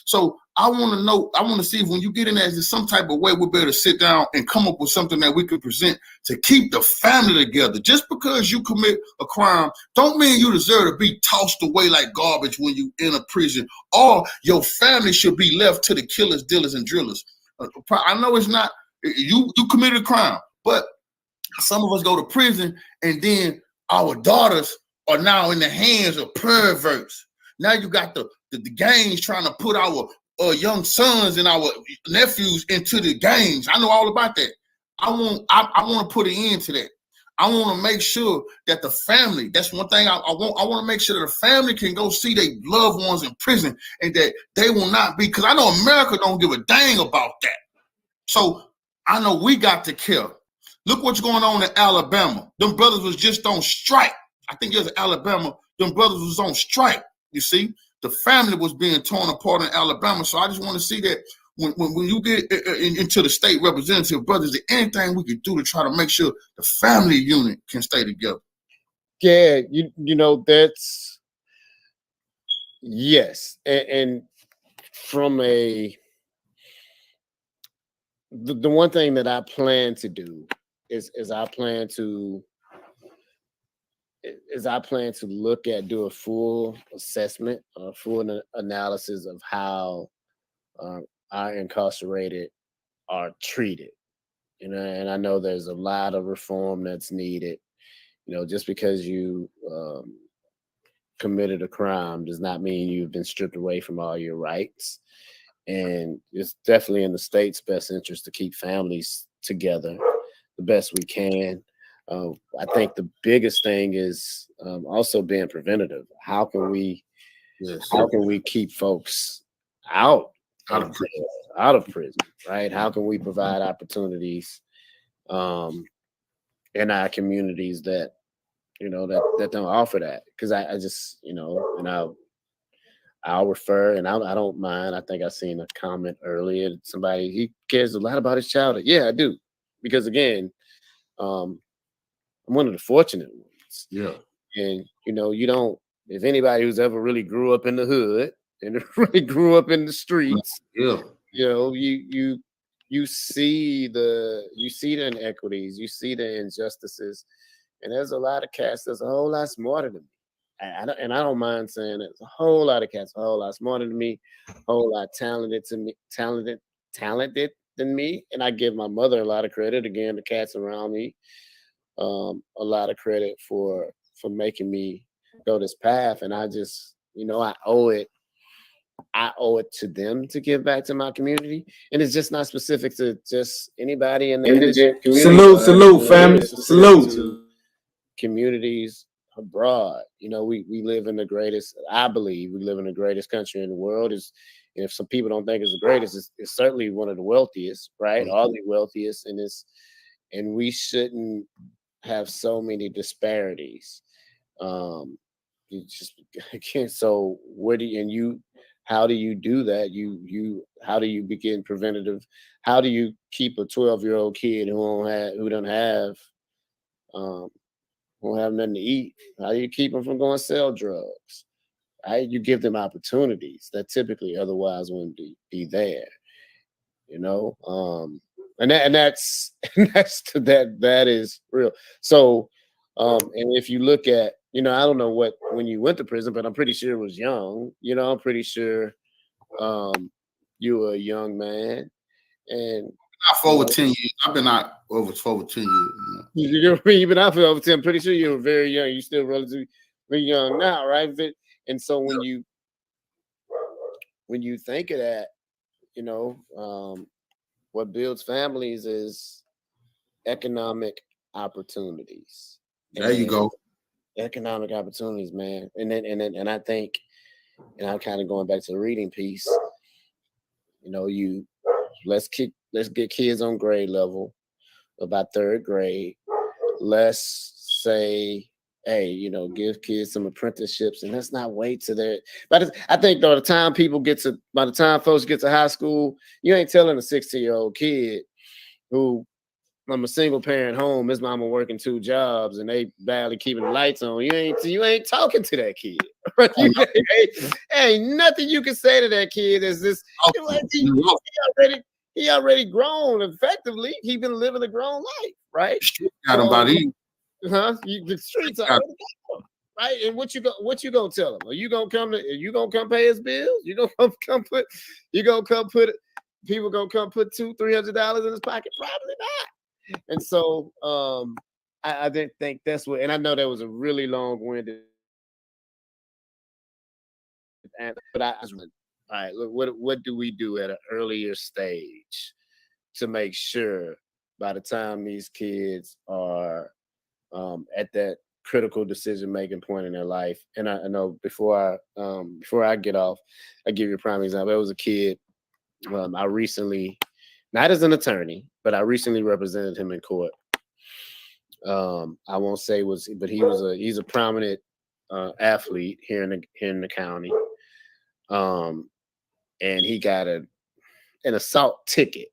So I want to know, I want to see if when you get in there, there's some type of way we'll be able to sit down and come up with something that we can present to keep the family together. Just because you commit a crime don't mean you deserve to be tossed away like garbage when you in a prison, or your family should be left to the killers, dealers, and drillers. I know it's not, you committed a crime, but some of us go to prison and then our daughters are now in the hands of perverts. Now you got the gangs trying to put our young sons and our nephews into the gangs. I know all about that. I want to put an end to that. I want to make sure that the family, that's one thing I want to make sure that the family can go see their loved ones in prison, and that they will not be, because I know America don't give a dang about that. So I know we got to care. Look what's going on in Alabama. Them brothers was just on strike. I think it was Alabama. Them brothers was on strike. You see, the family was being torn apart in Alabama. So I just want to see that when you get into the state representative, brothers, is there anything we can do to try to make sure the family unit can stay together? Yeah, you know, that's yes. And from the one thing that I plan to do is I plan to do a full assessment, a full analysis of how our incarcerated are treated. And I know there's a lot of reform that's needed. Just because you committed a crime does not mean you've been stripped away from all your rights. And it's definitely in the state's best interest to keep families together the best we can. I think the biggest thing is also being preventative. How can we keep folks out of prison, right? How can we provide opportunities in our communities that don't offer that? Because I just and I'll refer, and I don't mind. I think I seen a comment earlier. Somebody, he cares a lot about his childhood. Yeah, I do, because again, I'm one of the fortunate ones. Yeah. And you don't. If anybody who's ever really grew up in the hood and really grew up in the streets, yeah, you see the inequities, you see the injustices, and there's a lot of cats that's a whole lot smarter than me. I don't mind saying it. There's a whole lot of cats a whole lot smarter than me, a whole lot talented than me. And I give my mother a lot of credit. Again, the cats around me, a lot of credit for making me go this path. And I just, I owe it to them to give back to my community. And it's just not specific to just anybody in the indigent community. Salute, family. Salute. Communities abroad. We live in the greatest, I believe we live in the greatest country in the world. And if some people don't think it's the greatest, it's certainly one of the wealthiest, right? Mm-hmm. All the wealthiest, and we shouldn't have so many disparities. You just can't. So how do you do that? How do you begin preventative? How do you keep a 12-year-old kid who don't have nothing to eat? How do you keep them from going to sell drugs? You give them opportunities that typically otherwise wouldn't be there. And that's that is real. So, and if you look at, I don't know what when you went to prison, but I'm pretty sure it was young. I'm pretty sure you were a young man, and not for over 10 years. I've been out for over 10 years. You've been out for over 10. I'm pretty sure you were very young. You're still relatively young now, right? And so when you think of that, what builds families is economic opportunities. There you go. Economic opportunities, man. And I think, and I'm kind of going back to the reading piece. Let's get kids on grade level, about third grade. Let's say, hey, give kids some apprenticeships, and let's not wait to their. But I think by the time folks get to high school, you ain't telling a 16-year-old kid who, I'm a single parent home, his mama working 2 jobs and they barely keeping the lights on. You ain't talking to that kid. Ain't nothing you can say to that kid. Is this he already grown effectively. He been living a grown life, right? Got him by these. The streets are right. And what you gonna tell him? Are you gonna come pay his bills? People gonna come put $200-$300 in his pocket? Probably not. And so I didn't think that's what, and I know that was a really long-winded answer, but all right, look, what do we do at an earlier stage to make sure by the time these kids are at that critical decision-making point in their life? And I know before I get off, I give you a prime example. There was a kid I recently, not as an attorney, but I recently represented him in court. I won't say but he's a prominent athlete here in the county. And he got an assault ticket.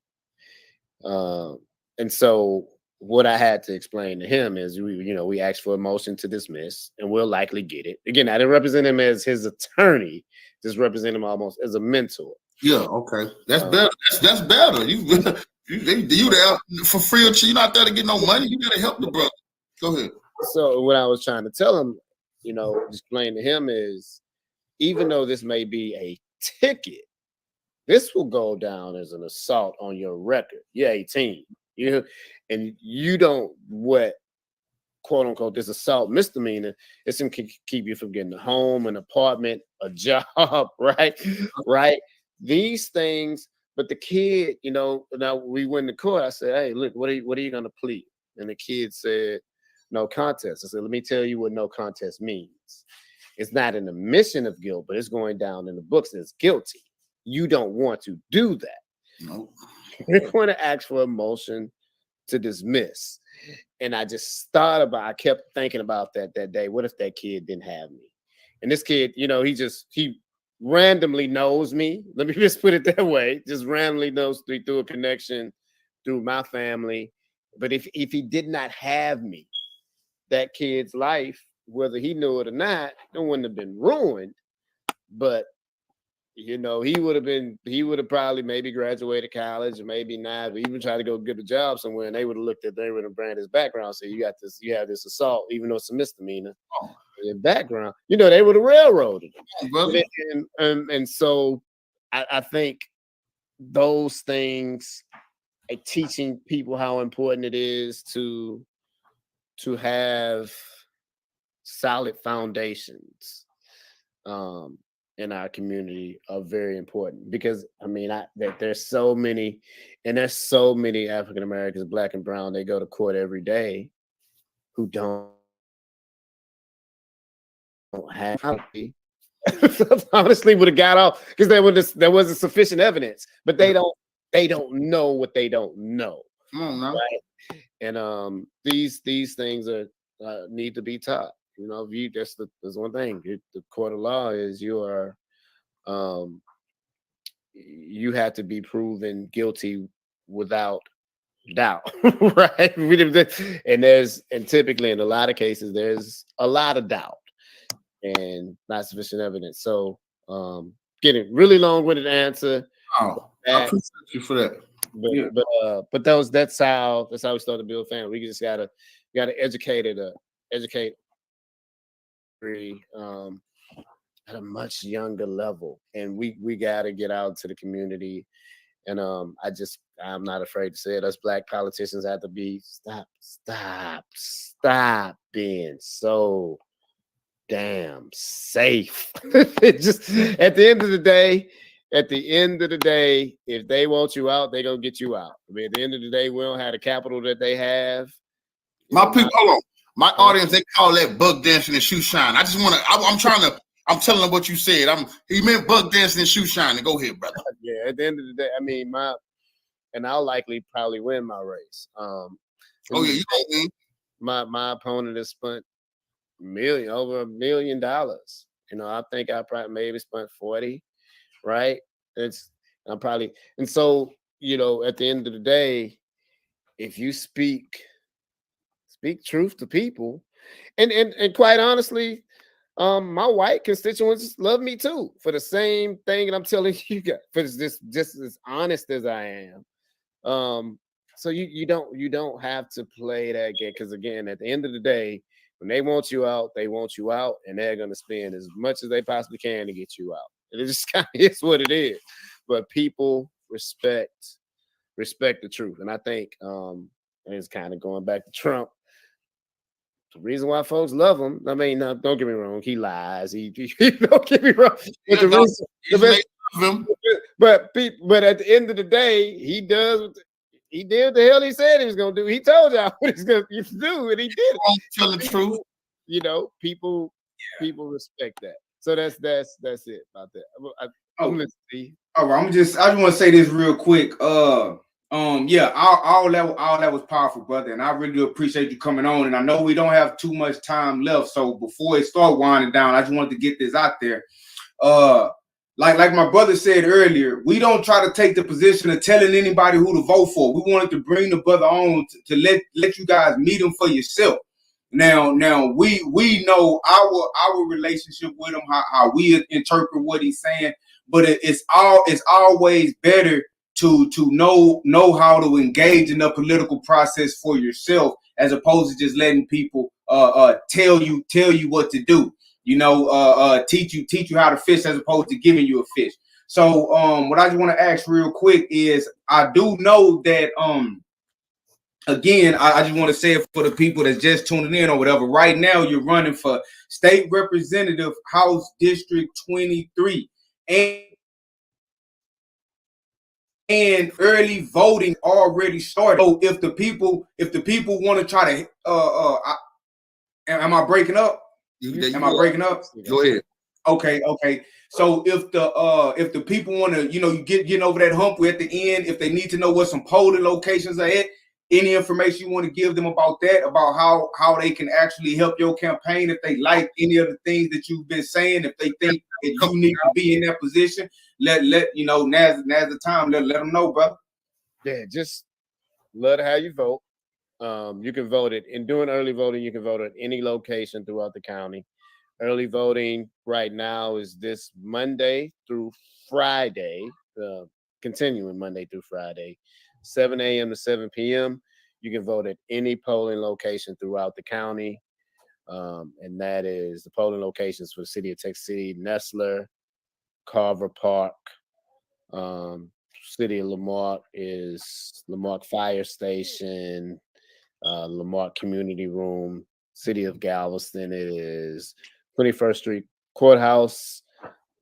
And so what I had to explain to him is we asked for a motion to dismiss, and we'll likely get it. Again, I didn't represent him as his attorney, just represent him almost as a mentor. Yeah, okay. That's better. That's better. You there for free. You're not there to get no money. You gotta help the brother. Go ahead. So what I was trying to tell him, explain to him is, even though this may be a ticket, this will go down as an assault on your record. You're 18. And you don't quote unquote this assault misdemeanor. It's going to keep you from getting a home, an apartment, a job, right? Right. These things, but the kid, now we went to court. I said, hey, look, what are you going to plead? And the kid said, no contest. I said, let me tell you what no contest means. It's not an admission of guilt, but it's going down in the books as guilty. You don't want to do that. No. We're going to ask for a motion to dismiss. And I I kept thinking about that day. What if that kid didn't have me? And this kid, he randomly knows me. Let me just put it that way. Just randomly knows through a connection through my family. But if he did not have me, that kid's life, whether he knew it or not, it wouldn't have been ruined. But he would have probably maybe graduated college or maybe not, but even tried to go get a job somewhere, and they would have branded his background, say you have this assault, even though it's a misdemeanor. Your background, they would have railroaded him. And so I think those things, teaching people how important it is to have solid foundations in our community are very important, because there's so many African Americans, Black and brown, they go to court every day who don't have honestly would have got off because there wasn't sufficient evidence, but they don't know what they don't know. Right? And these things are need to be taught. That's one thing. The court of law is you have to be proven guilty without doubt, right? And typically in a lot of cases there's a lot of doubt and not sufficient evidence. So getting really long-winded answer. I appreciate you for that. But that's how we start to build family. We just gotta educate at a much younger level, and we gotta get out to the community. And I'm not afraid to say it. Us Black politicians have to be stop being so damn safe. It just at the end of the day, if they want you out, they gonna get you out. I mean, at the end of the day, we don't have the capital that they have. Hold on. My audience, they call that bug dancing and shoe shine. I just want to. I'm telling them what you said. He meant bug dancing and shoe shining. Go ahead, brother. Yeah. At the end of the day, I mean, I'll likely probably win my race. You gonna win. My opponent has spent over $1 million. I think I probably maybe spent 40, right? And so, at the end of the day, if you speak truth to people, and quite honestly, my white constituents love me too for the same thing that I'm telling you guys, for just as honest as I am. So you don't have to play that game, because again, at the end of the day, when they want you out, and they're gonna spend as much as they possibly can to get you out. And it just kind of is what it is. But people respect the truth, and I think and it's kind of going back to Trump. The reason why folks love him, I mean, don't get me wrong, he lies. He don't get me wrong. But at the end of the day, he did what the hell he said he was gonna do. He told y'all what he's gonna do, and he did it. Tell the truth. People respect that. So that's it about that. All right, I just want to say this real quick. All that was powerful, brother, and I really do appreciate you coming on. And I know we don't have too much time left, so before it start winding down, I just wanted to get this out there. Like my brother said earlier, we don't try to take the position of telling anybody who to vote for. We wanted to bring the brother on to let you guys meet him for yourself. Now we know our relationship with him, how we interpret what he's saying, but it's always better to know how to engage in the political process for yourself, as opposed to just letting people tell you what to do. Teach you how to fish, as opposed to giving you a fish. So what I just want to ask real quick is, I do know that again, I just want to say it for the people that's just tuning in or whatever. Right now, you're running for State Representative, House District 23, and early voting already started. So if the people want to try to, am I breaking up? Am I breaking up? Go ahead. Okay. So if the people want to, getting over that hump, we're at the end. If they need to know what some polling locations are at, any information you want to give them about that, about how they can actually help your campaign, if they like any of the things that you've been saying, if they think that you need to be in that position, let now's the time. Let them know, brother. Yeah, just love how you vote. You can vote during early voting, you can vote at any location throughout the county. Early voting right now is this Monday through Friday, continuing Monday through Friday, 7 a.m. to 7 p.m. You can vote at any polling location throughout the county. And that is the polling locations for the city of Texas City, Nestler, Carver Park. City of Lamarck is Lamarck Fire Station, Lamarck Community Room. City of Galveston is 21st Street Courthouse,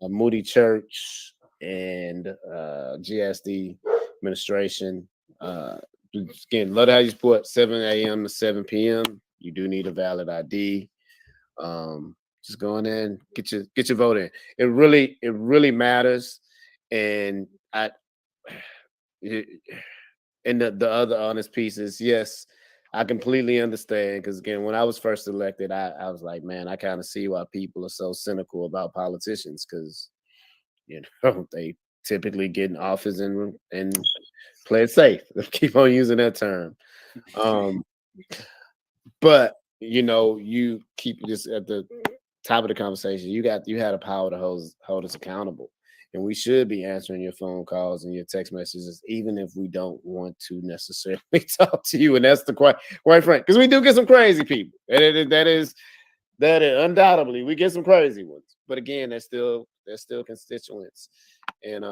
Moody Church, and GSD Administration. Again, love how you put 7 a.m. to 7 p.m. You do need a valid ID. Just go in there and get your vote in. It really matters. And the other honest piece is, yes, I completely understand, because again, when I was first elected, I was like, man, I kind of see why people are so cynical about politicians, because they typically get in office and play it safe. Keep on using that term. But you keep this at the top of the conversation. You had a power to hold us accountable. And we should be answering your phone calls and your text messages, even if we don't want to necessarily talk to you. And that's the quite frank, because we do get some crazy people. That is undoubtedly we get some crazy ones. But again, they're still constituents. And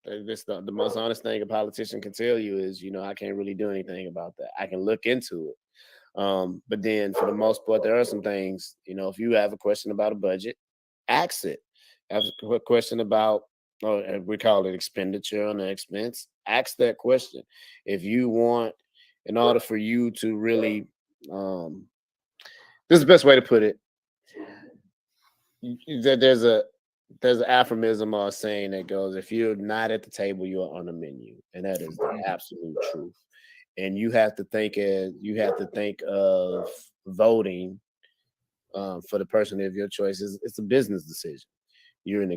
this the most honest thing a politician can tell you is, I can't really do anything about that. I can look into it. But then for the most part, there are some things, if you have a question about a budget, ask it. Have a question about, we call it expenditure on the expense, ask that question. If you want, in order for you to really, this is the best way to put it, there's an aphorism or a saying that goes, if you're not at the table, you're on the menu. And that is the absolute truth. And you have to think of voting for the person of your choice. It's a business decision. You're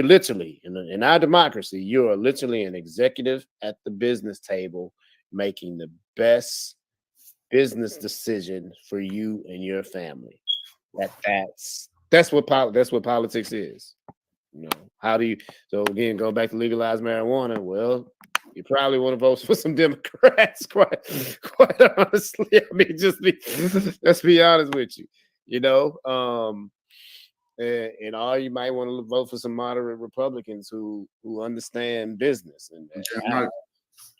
literally in our democracy, you are literally an executive at the business table, making the best business decision for you and your family. That's what politics is. How do you? So again, go back to legalize marijuana. Well, you probably want to vote for some Democrats. Quite honestly, let's be honest with you. And or you might want to vote for some moderate Republicans who understand business and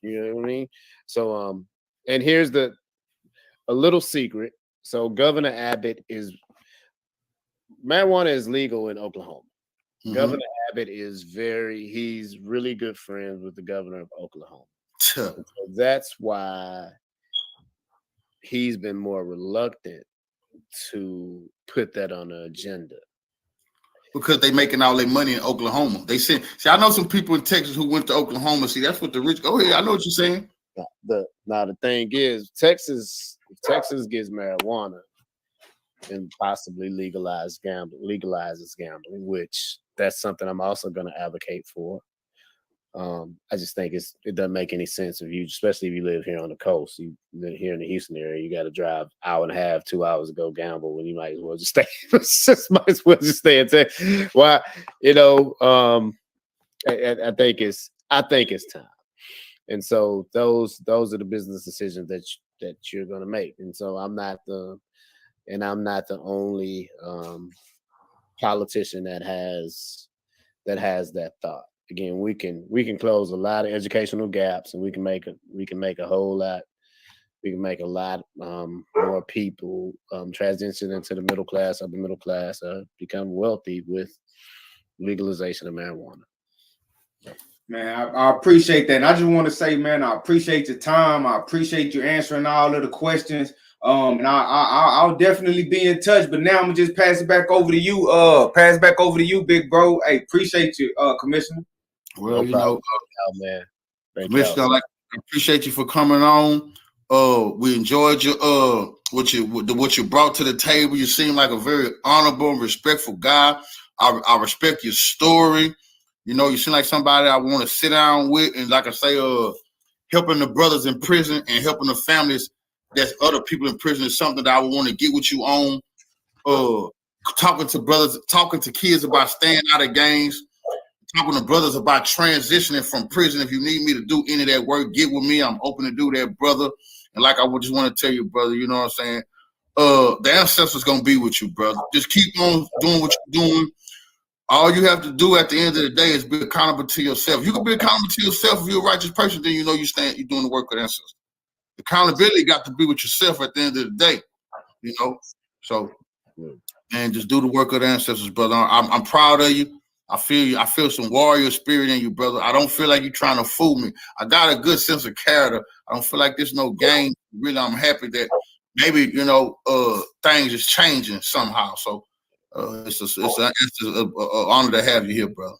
you know what I mean. So and here's a little secret. So Governor Abbott marijuana is legal in Oklahoma. Mm-hmm. Governor Abbott he's really good friends with the governor of Oklahoma. So that's why he's been more reluctant to put that on the agenda. Because they making all their money in Oklahoma. They see, I know some people in Texas who went to Oklahoma. See, that's what the rich go ahead. I know what you're saying. Now the thing is, Texas gets marijuana and possibly legalizes gambling, which that's something I'm also going to advocate for. I just think it doesn't make any sense especially if you live here on the coast. You live here in the Houston area, you got to drive hour and a half, 2 hours to go gamble when you might as well just stay. In Texas. Why? I think it's time. And so those are the business decisions that you're going to make. And so I'm not the only politician that has that thought. Again, we can close a lot of educational gaps, and we can make a lot more people transition into the middle class, upper middle class, become wealthy with legalization of marijuana. Man, I appreciate that. And I just want to say, man, I appreciate your time. I appreciate you answering all of the questions. And I'll definitely be in touch. But now I'm gonna just pass it back over to you. Big bro. Hey, appreciate you, Commissioner. Well, man. Commissioner, I appreciate you for coming on. We enjoyed you. What you brought to the table. You seem like a very honorable and respectful guy. I respect your story. You seem like somebody I want to sit down with, and like I say, helping the brothers in prison and helping the families that's other people in prison is something that I would want to get with you on. Talking to brothers, talking to kids about staying out of gangs, talking to brothers about transitioning from prison. If you need me to do any of that work, get with me. I'm open to do that, brother. And like I would just want to tell you, brother, you know what I'm saying? The ancestors gonna be with you, brother. Just keep on doing what you're doing. All you have to do at the end of the day is be accountable to yourself. You can be accountable to yourself if you're a righteous person, then you're doing the work of the ancestors. Accountability got to be with yourself at the end of the day, So, and just do the work of the ancestors, brother. I'm proud of you. I feel you. I feel some warrior spirit in you, brother. I don't feel like you're trying to fool me. I got a good sense of character. I don't feel like there's no game. Really, I'm happy that maybe things is changing somehow. So. It's an honor to have you here, bro.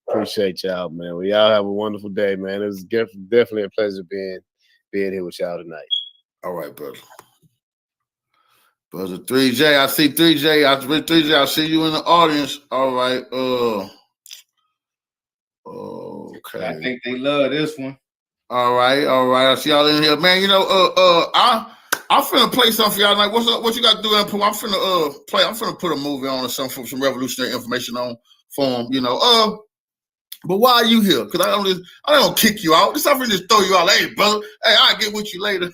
Appreciate y'all, man. We all have a wonderful day, man. It was definitely a pleasure being here with y'all tonight. All right, brother. Brother 3J, I see 3J. I see you in the audience. All right. Okay. I think they love this one. All right. I see y'all in here, man. I'm finna play something for y'all. Like, what's up? What you got to do? I'm finna play. I'm finna put a movie on or something for some revolutionary information on for them. But why are you here? Because I don't kick you out. This stuff just throw you out. Hey, brother. Hey, I'll get with you later.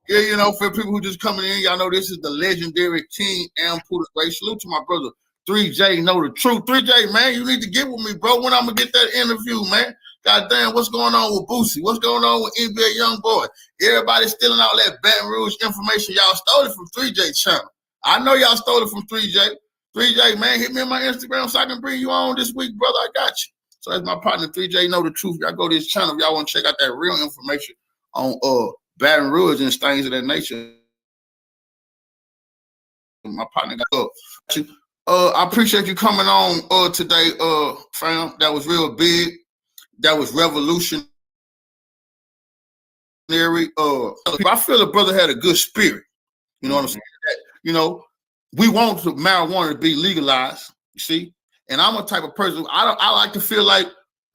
Yeah, you know, for people who just coming in, y'all know this is the legendary King Ampu. Great salute to my brother 3J. Know the truth. 3J, man, you need to get with me, bro. When I'm gonna get that interview, man. God damn, what's going on with Boosie? What's going on with NBA Youngboy? Everybody stealing all that Baton Rouge information. Y'all stole it from 3J channel. I know y'all stole it from 3J. 3J, man, hit me on my Instagram so I can bring you on this week, brother. I got you. So that's my partner 3J. Know the truth. Y'all go to this channel if y'all want to check out that real information on Baton Rouge and things of that nature. My partner got up. I appreciate you coming on today, fam. That was real big. That was revolutionary. I feel the brother had a good spirit. You know what I'm saying? You know, we want marijuana to be legalized. You see, and I'm a type of person. I like to feel like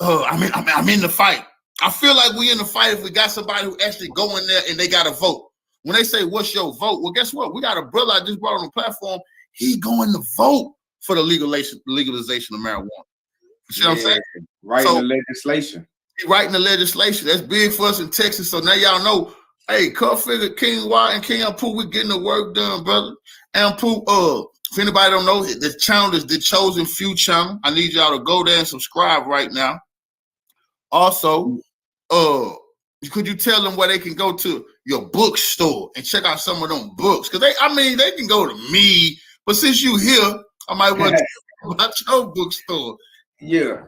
I'm in the fight. I feel like we in the fight if we got somebody who actually go in there and they got to vote. When they say, what's your vote? Well, guess what? We got a brother I just brought on the platform. He going to vote for the legalization of marijuana. You see what I'm saying? Writing the legislation. Writing the legislation. That's big for us in Texas. So now y'all know, hey, Cuff Figure, King Y, and King Ampu, we getting the work done, brother. Ampu, if anybody don't know, the channel is The Chosen Few channel. I need y'all to go there and subscribe right now. Also, could you tell them where they can go to your bookstore and check out some of them books? Because they can go to me, but since you here, I might want to talk about your bookstore. Yeah.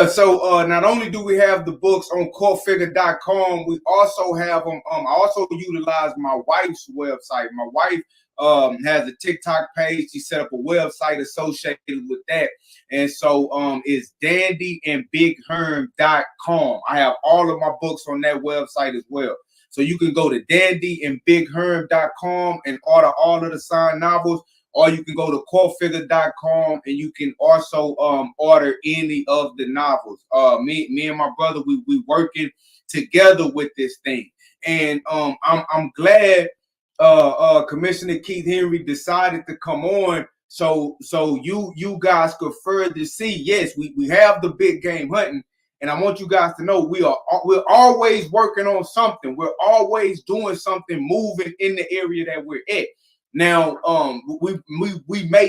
So not only do we have the books on corefigure.com, we also have them. I also utilize my wife's website. My wife has a TikTok page. She set up a website associated with that. And so it's dandyandbigherm.com. I have all of my books on that website as well. So you can go to dandyandbigherm.com and order all of the signed novels, or you can go to corefigure.com and you can also order any of the novels. Me and my brother, we working together with this thing. And I'm glad Commissioner Keith Henry decided to come on so you guys could further see, yes, we have the big game hunting, and I want you guys to know we're always working on something. We're always doing something, moving in the area that we're at. Now, we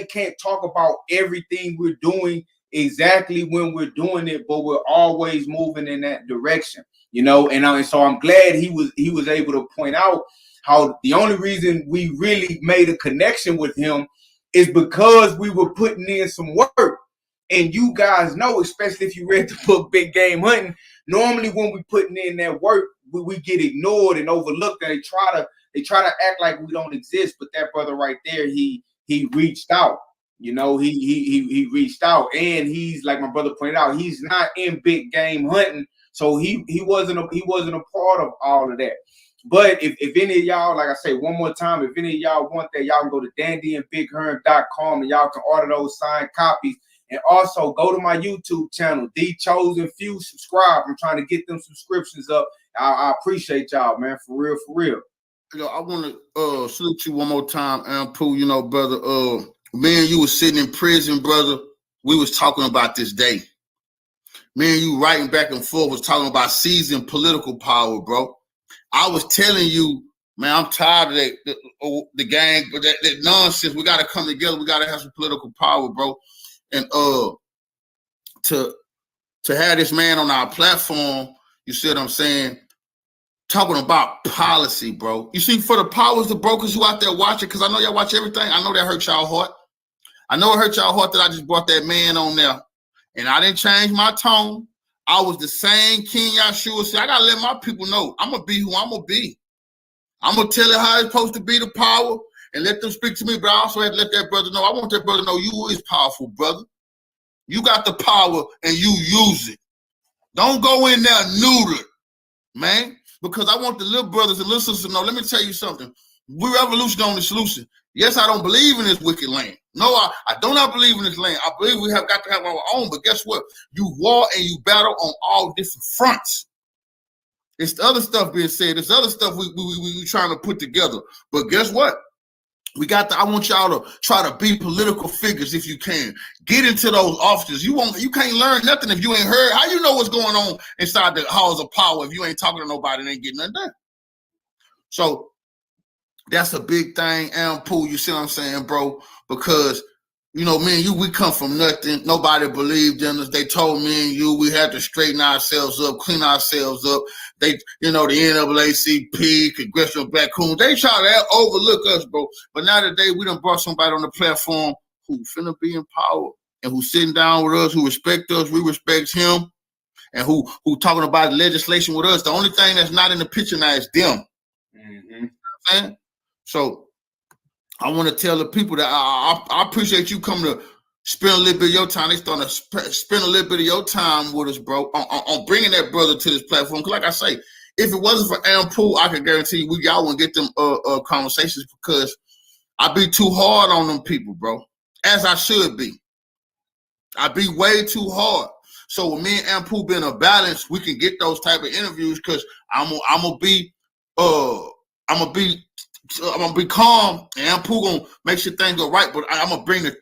can't talk about everything we're doing exactly when we're doing it, but we're always moving in that direction, you know. And so I'm glad he was able to point out how the only reason we really made a connection with him is because we were putting in some work. And you guys know, especially if you read the book Big Game Hunting, normally when we putting in that work, we get ignored and overlooked, and they try to act like we don't exist. But that brother right there, he reached out. You know, he reached out, and he's, like my brother pointed out, he's not in big game hunting, so he wasn't a part of all of that. But if any of y'all, like I say one more time, if any of y'all want that, y'all can go to dandyandbigherm.com and y'all can order those signed copies. And also go to my YouTube channel, The Chosen Few. Subscribe. I'm trying to get them subscriptions up. I appreciate y'all, man. For real, for real. You know, I want to salute you one more time, Ampu. You know, brother, me and you was sitting in prison, brother. We was talking about this day. Me and you writing back and forth was talking about seizing political power, bro. I was telling you, man, I'm tired of the gang, but that nonsense. We got to come together. We got to have some political power, bro. And to have this man on our platform, you see what I'm saying? Talking about policy, bro. You see, for the powers, the brokers who out there watching, because I know y'all watch everything. I know that hurt y'all heart. I know it hurt y'all heart that I just brought that man on there. And I didn't change my tone. I was the same King Yahshua said. I got to let my people know I'm going to be who I'm going to be. I'm going to tell it how it's supposed to be, the power, and let them speak to me. But I also had to let that brother know. I want that brother to know you is powerful, brother. You got the power and you use it. Don't go in there neutered, man. Because I want the little brothers and little sisters to know, let me tell you something. We're revolution on the solution. Yes, I don't believe in this wicked land. No, I do not believe in this land. I believe we have got to have our own. But guess what? You war and you battle on all different fronts. It's the other stuff being said. It's other stuff we trying to put together. But guess what? I want y'all to try to be political figures if you can. Get into those offices. You can't learn nothing if you ain't heard. How you know what's going on inside the halls of power if you ain't talking to nobody and ain't getting nothing done? So that's a big thing, Pool. You see what I'm saying, bro? Because me and you, we come from nothing. Nobody believed in us. They told me and you we had to straighten ourselves up, clean ourselves up. They, the NAACP, Congressional Black Coons, they try to overlook us, bro. But now today, we done brought somebody on the platform who finna be in power and who's sitting down with us, who respect us, we respect him, and who talking about legislation with us. The only thing that's not in the picture now is them. Mm-hmm. You know what I'm saying? So I want to tell the people that I appreciate you coming to spend a little bit of your time. They starting to spend a little bit of your time with us, bro, on bringing that brother to this platform. Because like I say, if it wasn't for Pool, I can guarantee you y'all wouldn't get them conversations because I be too hard on them people, bro, as I should be. I be way too hard. So with me and Pool being a balance, we can get those type of interviews because I'm gonna be calm, and Pooh gonna make sure things go right. But I'm gonna bring the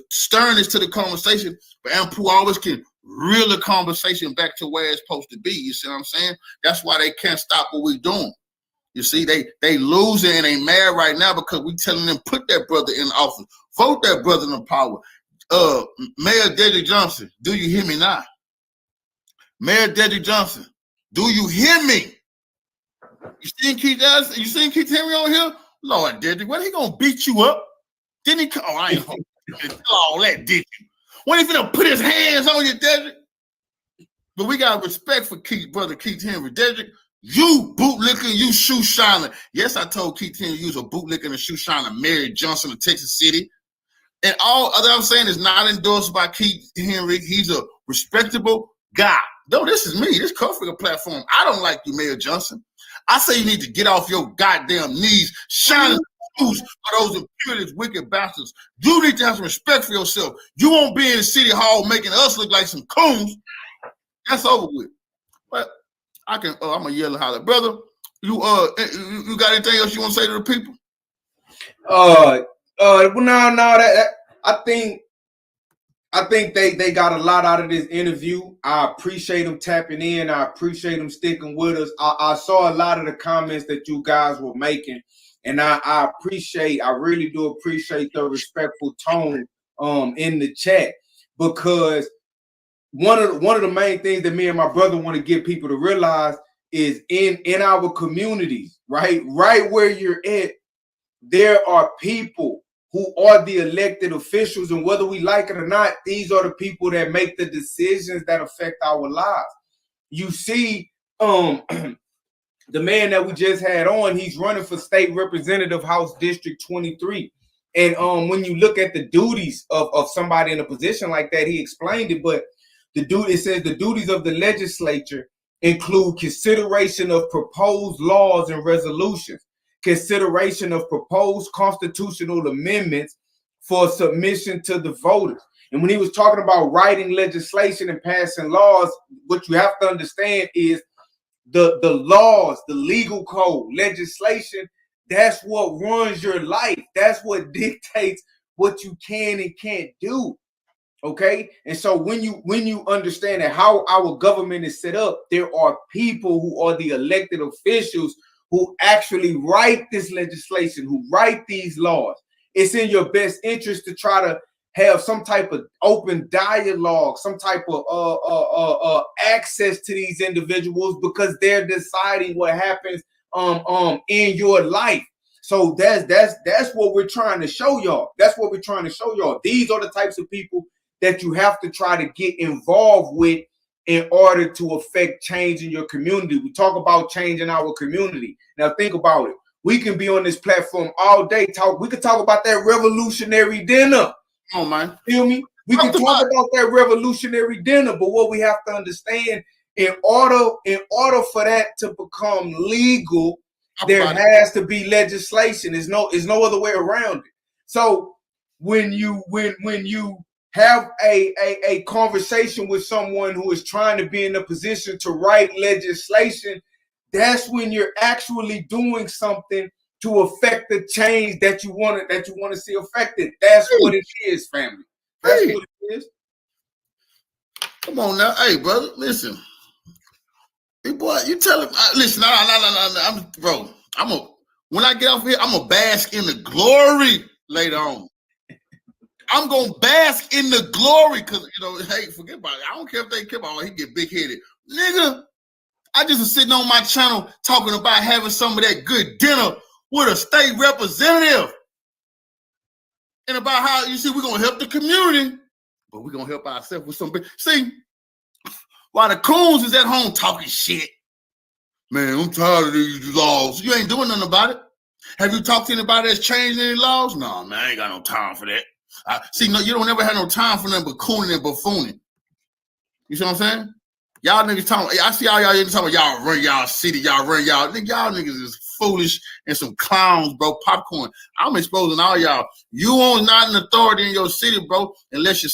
sternness to the conversation. But Pooh always can reel the conversation back to where it's supposed to be. You see what I'm saying? That's why they can't stop what we're doing. You see, they losing and they mad right now because we telling them put that brother in office, vote that brother in power. Mayor Dedrick Johnson, do you hear me now? Mayor Dedrick Johnson, do you hear me? You seen Keith Henry on here? Lord, Dedrick, what he gonna beat you up? Didn't he? Oh, I ain't all that, did you? When he finna put his hands on you, Dedrick? But we got respect for brother Keith Henry. Dedrick, you bootlicking, you shoe shining. Yes, I told Keith Henry you was a bootlicking and shoe shining Mary Johnson of Texas City. And all other I'm saying is not endorsed by Keith Henry. He's a respectable guy. No, this is me. This comes from a platform. I don't like you, Mayor Johnson. I say you need to get off your goddamn knees, shining shoes for those impurities, wicked bastards. You need to have some respect for yourself. You won't be in the city hall making us look like some coons. That's over with. But I can. I'm gonna yell and holler, brother. You got anything else you want to say to the people? No. That I think they got a lot out of this interview. I appreciate them tapping in. I appreciate them sticking with us. I saw a lot of the comments that you guys were making, and I really do appreciate the respectful tone in the chat, because one of the main things that me and my brother want to get people to realize is in our communities, right where you're at, there are people who are the elected officials, and whether we like it or not, these are the people that make the decisions that affect our lives. You see, the man that we just had on, he's running for state representative, House District 23. And when you look at the duties of somebody in a position like that, he explained it, but it says the duties of the legislature include consideration of proposed laws and resolutions, consideration of proposed constitutional amendments for submission to the voters. And when he was talking about writing legislation and passing laws, what you have to understand is the laws, the legal code, legislation, that's what runs your life. That's what dictates what you can and can't do. Okay. And so when you understand that how our government is set up, there are people who are the elected officials who actually write this legislation, who write these laws. It's in your best interest to try to have some type of open dialogue, some type of access to these individuals, because they're deciding what happens in your life. So that's what we're trying to show y'all. That's what we're trying to show y'all. These are the types of people that you have to try to get involved with in order to affect change in your community. We talk about change in our community. Now think about it. We can be on this platform all day. We could talk about that revolutionary dinner. Come on, man. Feel me? We can talk about that revolutionary dinner, but what we have to understand, in order for that to become legal, there has to be legislation. There's no other way around it. So when you have a conversation with someone who is trying to be in a position to write legislation, that's when you're actually doing something to affect the change that you want to see affected. That's what it is, family. That's what it is. Come on now, hey brother, listen. Hey boy, you tell him. Listen, no, when I get off here, I'm gonna bask in the glory later on. I'm gonna bask in the glory because hey, forget about it. I don't care if they care about it. He get big headed, nigga. I just was sitting on my channel talking about having some of that good dinner with a state representative, and about how you see we're gonna help the community, but we're gonna help ourselves with some. See, while the coons is at home talking shit, man, I'm tired of these laws. You ain't doing nothing about it. Have you talked to anybody that's changed any laws? No, man, I ain't got no time for that. See, no, you don't ever have no time for nothing but cooning and buffooning. You see what I'm saying? Y'all niggas talking. I see all y'all niggas talking about y'all run y'all city, y'all run y'all. Y'all niggas is foolish and some clowns, bro. Popcorn. I'm exposing all y'all. You are not an authority in your city, bro, unless you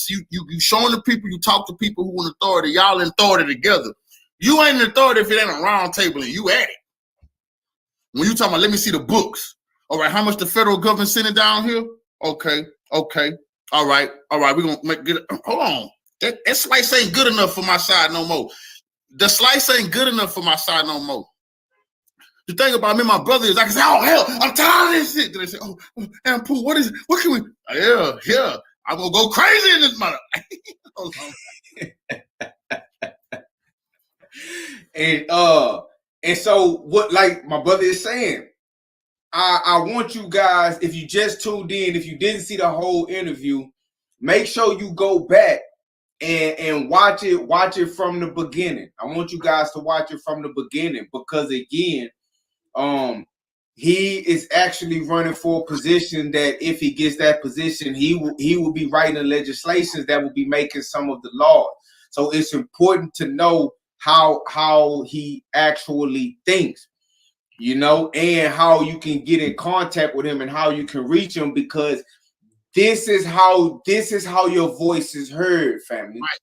showing the people, you talk to people who want authority. Y'all in authority together. You ain't an authority if it ain't a round table and you at it. When you talking about, let me see the books. All right, how much the federal government sending down here? Okay. All right. We're gonna get it. Hold on. That slice ain't good enough for my side no more. The slice ain't good enough for my side no more. The thing about me and my brother is I can say, oh hell, I'm tired of this shit. Then they say, oh, and Pooh, what is it? What can we? Yeah. I'm gonna go crazy in this matter. And so what, like my brother is saying, I want you guys, if you just tuned in, if you didn't see the whole interview, make sure you go back and watch it from the beginning. I want you guys to watch it from the beginning because again, he is actually running for a position that if he gets that position, he will be writing legislations that will be making some of the laws. So it's important to know how he actually thinks, and how you can get in contact with him and how you can reach him, because this is how your voice is heard, family. Right.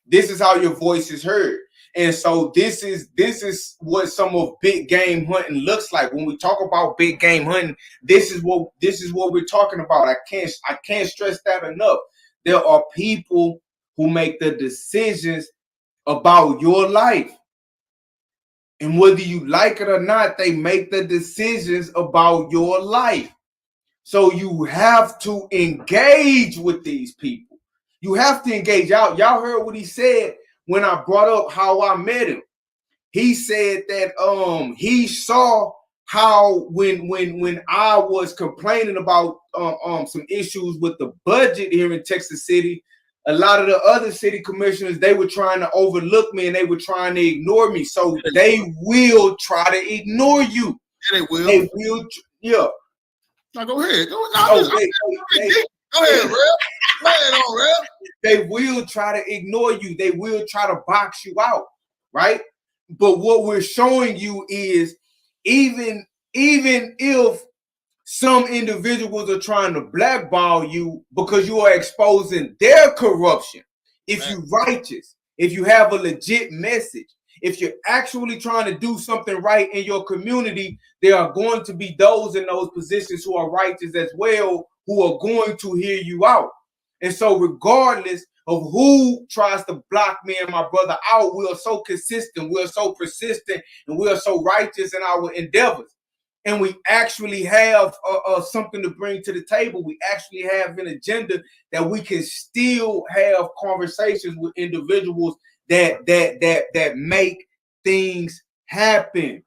This is how your voice is heard. And so this is what some of big game hunting looks like. When we talk about big game hunting, this is what we're talking about. I can't stress that enough. There are people who make the decisions about your life. And whether you like it or not, they make the decisions about your life. So you have to engage with these people. You have to engage. Y'all heard what he said when I brought up how I met him. He said that he saw how when I was complaining about some issues with the budget here in Texas City, a lot of the other city commissioners, they were trying to overlook me and they were trying to ignore me. So they will try to ignore you. Yeah, they will. They will. Yeah. Now go ahead. Go ahead, Real. Go ahead on, Real. They will try to ignore you. They will try to box you out, right? But what we're showing you is even if some individuals are trying to blackball you because you are exposing their corruption, if you're righteous, if you have a legit message, if you're actually trying to do something right in your community, there are going to be those in those positions who are righteous as well, who are going to hear you out. And so regardless of who tries to block me and my brother out, we are so consistent, we are so persistent, and we are so righteous in our endeavors. And we actually have something to bring to the table. We actually have an agenda that we can still have conversations with individuals that make things happen,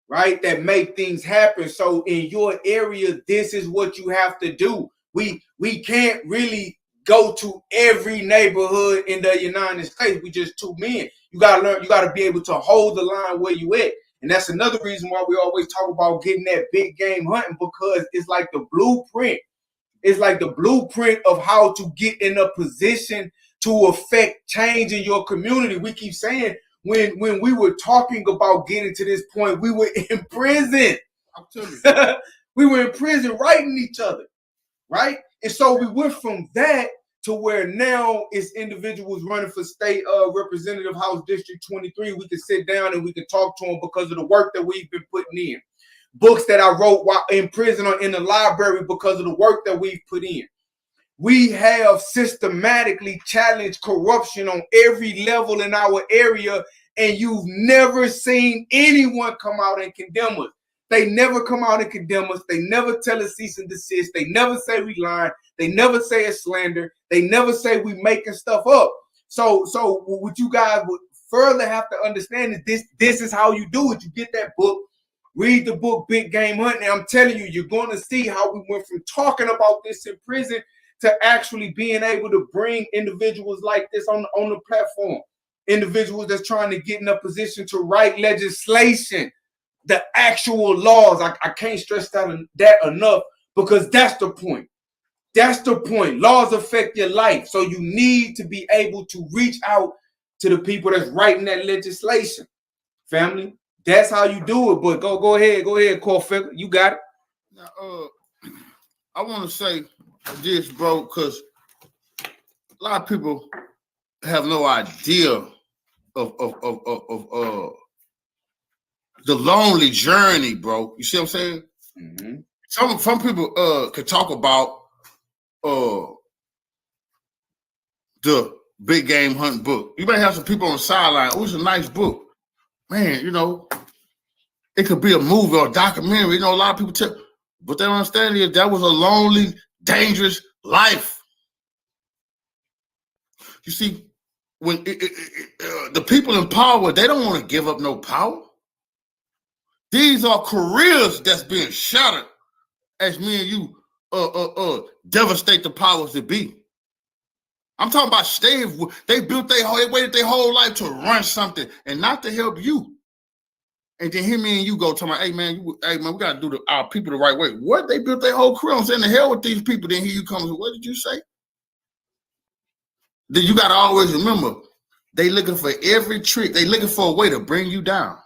right? That make things happen. So in your area, this is what you have to do. We can't really go to every neighborhood in the United States. We just two men. You gotta learn. You gotta be able to hold the line where you at. And that's another reason why we always talk about getting that big game hunting, because it's like the blueprint. It's like the blueprint of how to get in a position to affect change in your community. We keep saying when we were talking about getting to this point, we were in prison. We were in prison writing each other, right? And so we went from that to where now it's individuals running for state representative House District 23. We can sit down and we can talk to them because of the work that we've been putting in. books that I wrote while in prison or in the library because of the work that we've put in. We have systematically challenged corruption on every level in our area, and you've never seen anyone come out and condemn us. They never come out and condemn us. They never tell us cease and desist. They never say we lying. They never say it's slander. They never say we making stuff up. So what you guys would further have to understand is this is how you do it. You get that book, read the book, Big Game Hunting. I'm telling you, you're going to see how we went from talking about this in prison to actually being able to bring individuals like this on the platform. Individuals that's trying to get in a position to write legislation, the actual laws. I can't stress that enough, because that's the point. That's the point. Laws affect your life. So you need to be able to reach out to the people that's writing that legislation. Family, that's how you do it. But go ahead, Core Figure. You got it. Now, I want to say this, bro, because a lot of people have no idea of the lonely journey, bro. You see what I'm saying? Mm-hmm. Some people can talk about the Big Game Hunting book. You might have some people on the sideline. Oh, it's a nice book. Man, you know, it could be a movie or a documentary. You know, a lot of people tell, but they don't understand is that was a lonely, dangerous life. You see, when the people in power, they don't want to give up no power. These are careers that's being shattered as me and you devastate the powers that be. I'm talking about they waited their whole life to run something and not to help you. And then hear me and you go talking about, hey man, we gotta do our people the right way. What? They built their whole career on saying the hell with these people. Then here you come. What did you say? Then you gotta always remember, they looking for every trick. They looking for a way to bring you down.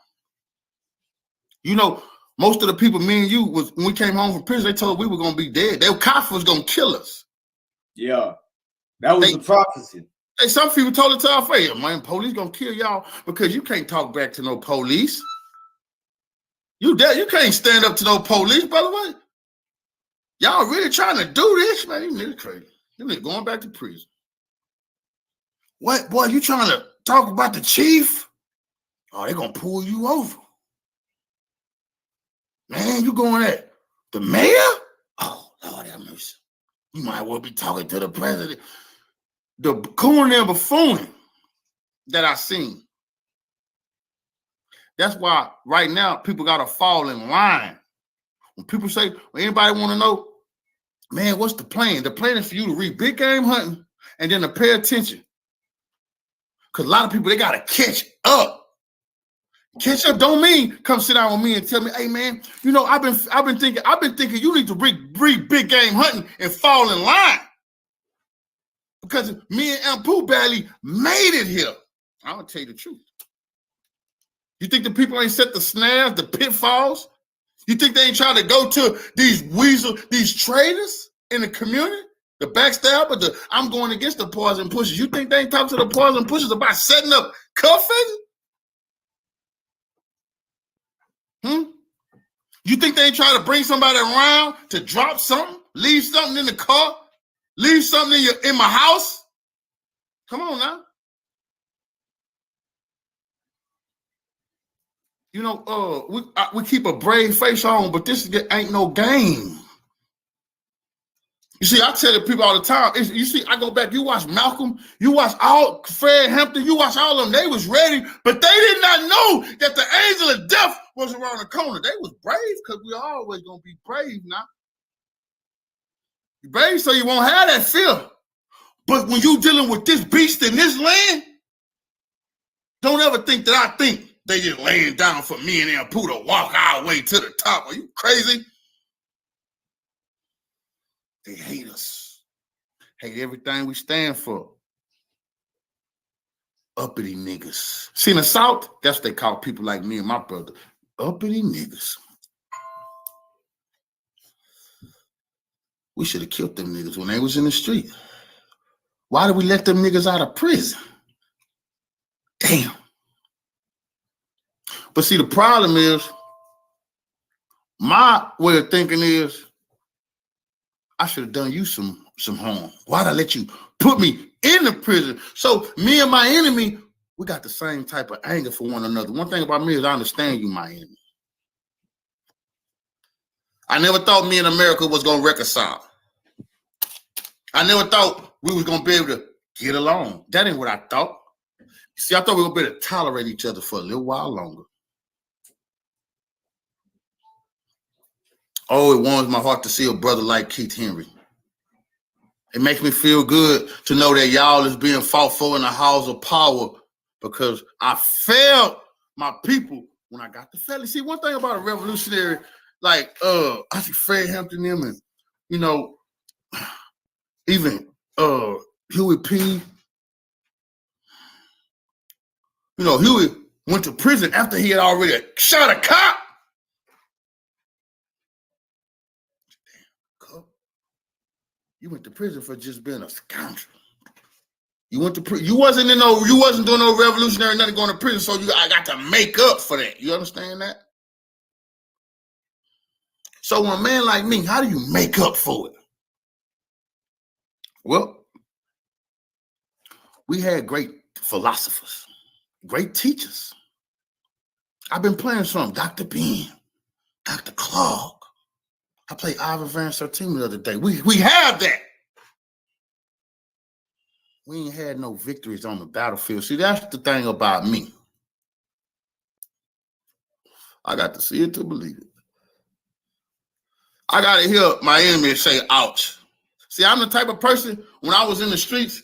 You know, most of the people, me and you, when we came home from prison, they told us we were gonna be dead. Their cops was gonna kill us. Yeah, that was the prophecy. Hey, some people told it to our face, man, police gonna kill y'all because you can't talk back to no police. You can't stand up to no police, by the way. Y'all really trying to do this, man? You niggas crazy. You niggas going back to prison. What, boy? You trying to talk about the chief? Oh, they gonna pull you over. Man, you going at the mayor? Oh, Lord have mercy. You might well be talking to the president. The coon and buffooning that I seen. That's why right now people gotta fall in line. When people say, well, anybody want to know, man, what's the plan? The plan is for you to read Big Game Hunting and then to pay attention. Because a lot of people, they gotta catch up. Catch up don't mean come sit down with me and tell me, hey man, you know, I've been thinking you need to read Big Game Hunting and fall in line. Because me and Ampu barely made it here. I'm gonna tell you the truth. You think the people ain't set the snares, the pitfalls? You think they ain't trying to go to these traitors in the community? The backstabber, I'm going against the poison pushers. You think they ain't talking to the poison pushers about setting up cuffing? You think they ain't trying to bring somebody around to drop something, leave something in the car, leave something in my house? Come on now. You know, we keep a brave face on, but this ain't no game. You see, I tell the people all the time, you see, I go back, you watch Malcolm, you watch Fred Hampton, you watch all of them, they was ready, but they did not know that the angel of death was around the corner. They was brave because we always going to be brave now. You're brave so you won't have that fear. But when you dealing with this beast in this land, don't ever think that I think they just laying down for me and Ampu to walk our way to the top. Are you crazy? They hate us. Hate everything we stand for. Uppity niggas. See, in the South, that's what they call people like me and my brother. Uppity niggas. We should have killed them niggas when they was in the street. Why did we let them niggas out of prison? Damn. But see, the problem is My way of thinking is, I should have done you some harm. Why'd I let you put me in the prison? So me and my enemy, we got the same type of anger for one another. One thing about me is I understand you, my enemy. I never thought me and America was going to reconcile. I never thought we was going to be able to get along. That ain't what I thought. See, I thought we were going to be able to tolerate each other for a little while longer. Oh, it warms my heart to see a brother like Keith Henry. It makes me feel good to know that y'all is being fought for in the halls of power, because I failed my people when I got the felony. See, one thing about a revolutionary, like I see Fred Hampton them, and you know, even Huey P. You know, Huey went to prison after he had already shot a cop. You went to prison for just being a scoundrel. You went to prison. You wasn't doing no revolutionary, nothing, going to prison. So I got to make up for that. You understand that? So when a man like me, how do you make up for it? Well, we had great philosophers, great teachers. I've been playing some Dr. Ben, Dr. Clark. I played Ivan Van Sertima the other day. We have that. We ain't had no victories on the battlefield. See, that's the thing about me. I got to see it to believe it. I got to hear my enemy say, ouch. See, I'm the type of person, when I was in the streets,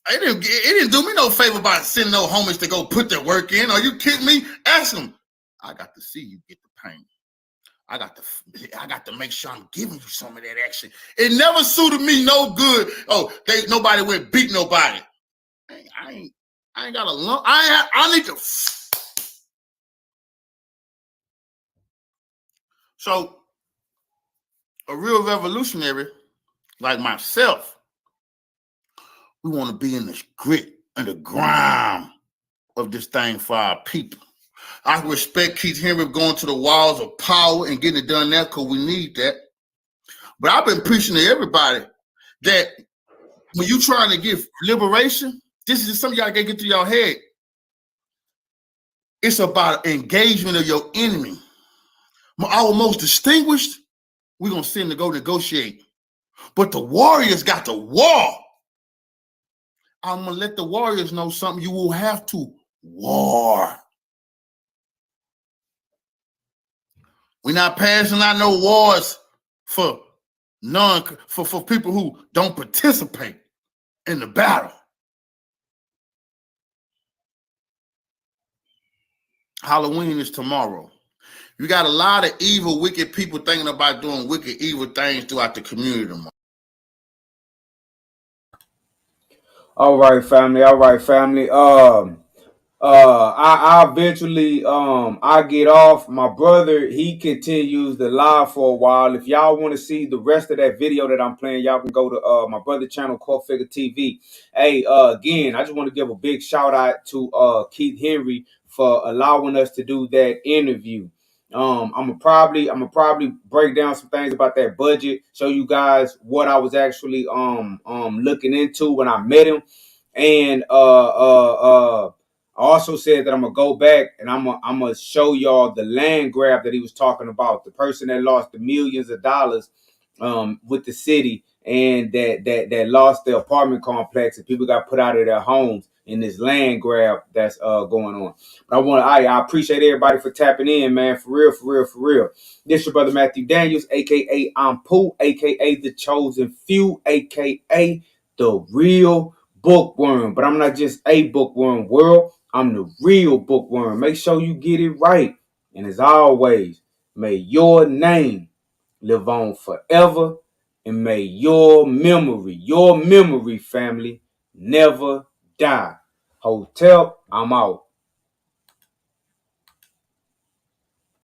it didn't do me no favor by sending no homies to go put their work in. Are you kidding me? Ask them. I got to see you get the pain. I got to make sure I'm giving you some of that action. It never suited me no good. Oh, nobody went beat nobody. I ain't got a lump. I need to. So a real revolutionary like myself, we want to be in the grit and the grind of this thing for our people. I respect Keith Henry going to the walls of power and getting it done there, because we need that. But I've been preaching to everybody that when you're trying to give liberation, this is something y'all gotta get through your head. It's about engagement of your enemy. Our most distinguished, we're gonna send to go negotiate. But the warriors got to war. I'm gonna let the warriors know something. You will have to war. We're not passing out no wars for people who don't participate in the battle. Halloween is tomorrow. You got a lot of evil, wicked people thinking about doing wicked, evil things throughout the community tomorrow. All right, family. I eventually I get off. My brother, he continues the live for a while. If y'all want to see the rest of that video that I'm playing, y'all can go to my brother channel, Core Figure TV. Hey, again, I just want to give a big shout out to Keith Henry for allowing us to do that interview. I'm gonna probably break down some things about that budget, show you guys what I was actually looking into when I met him, and I also said that I'm gonna go back and I'm gonna show y'all the land grab that he was talking about. The person that lost the millions of dollars with the city, and that lost their apartment complex, and people got put out of their homes in this land grab that's going on. But I appreciate everybody for tapping in, man. For real. This your brother Matthew Daniels, aka I'm Pooh, aka the Chosen Few, aka the Real Bookworm. But I'm not just a bookworm, world. I'm the real bookworm. Make sure you get it right. And as always, may your name live on forever. And may your memory, family, never die. Hotel, I'm out.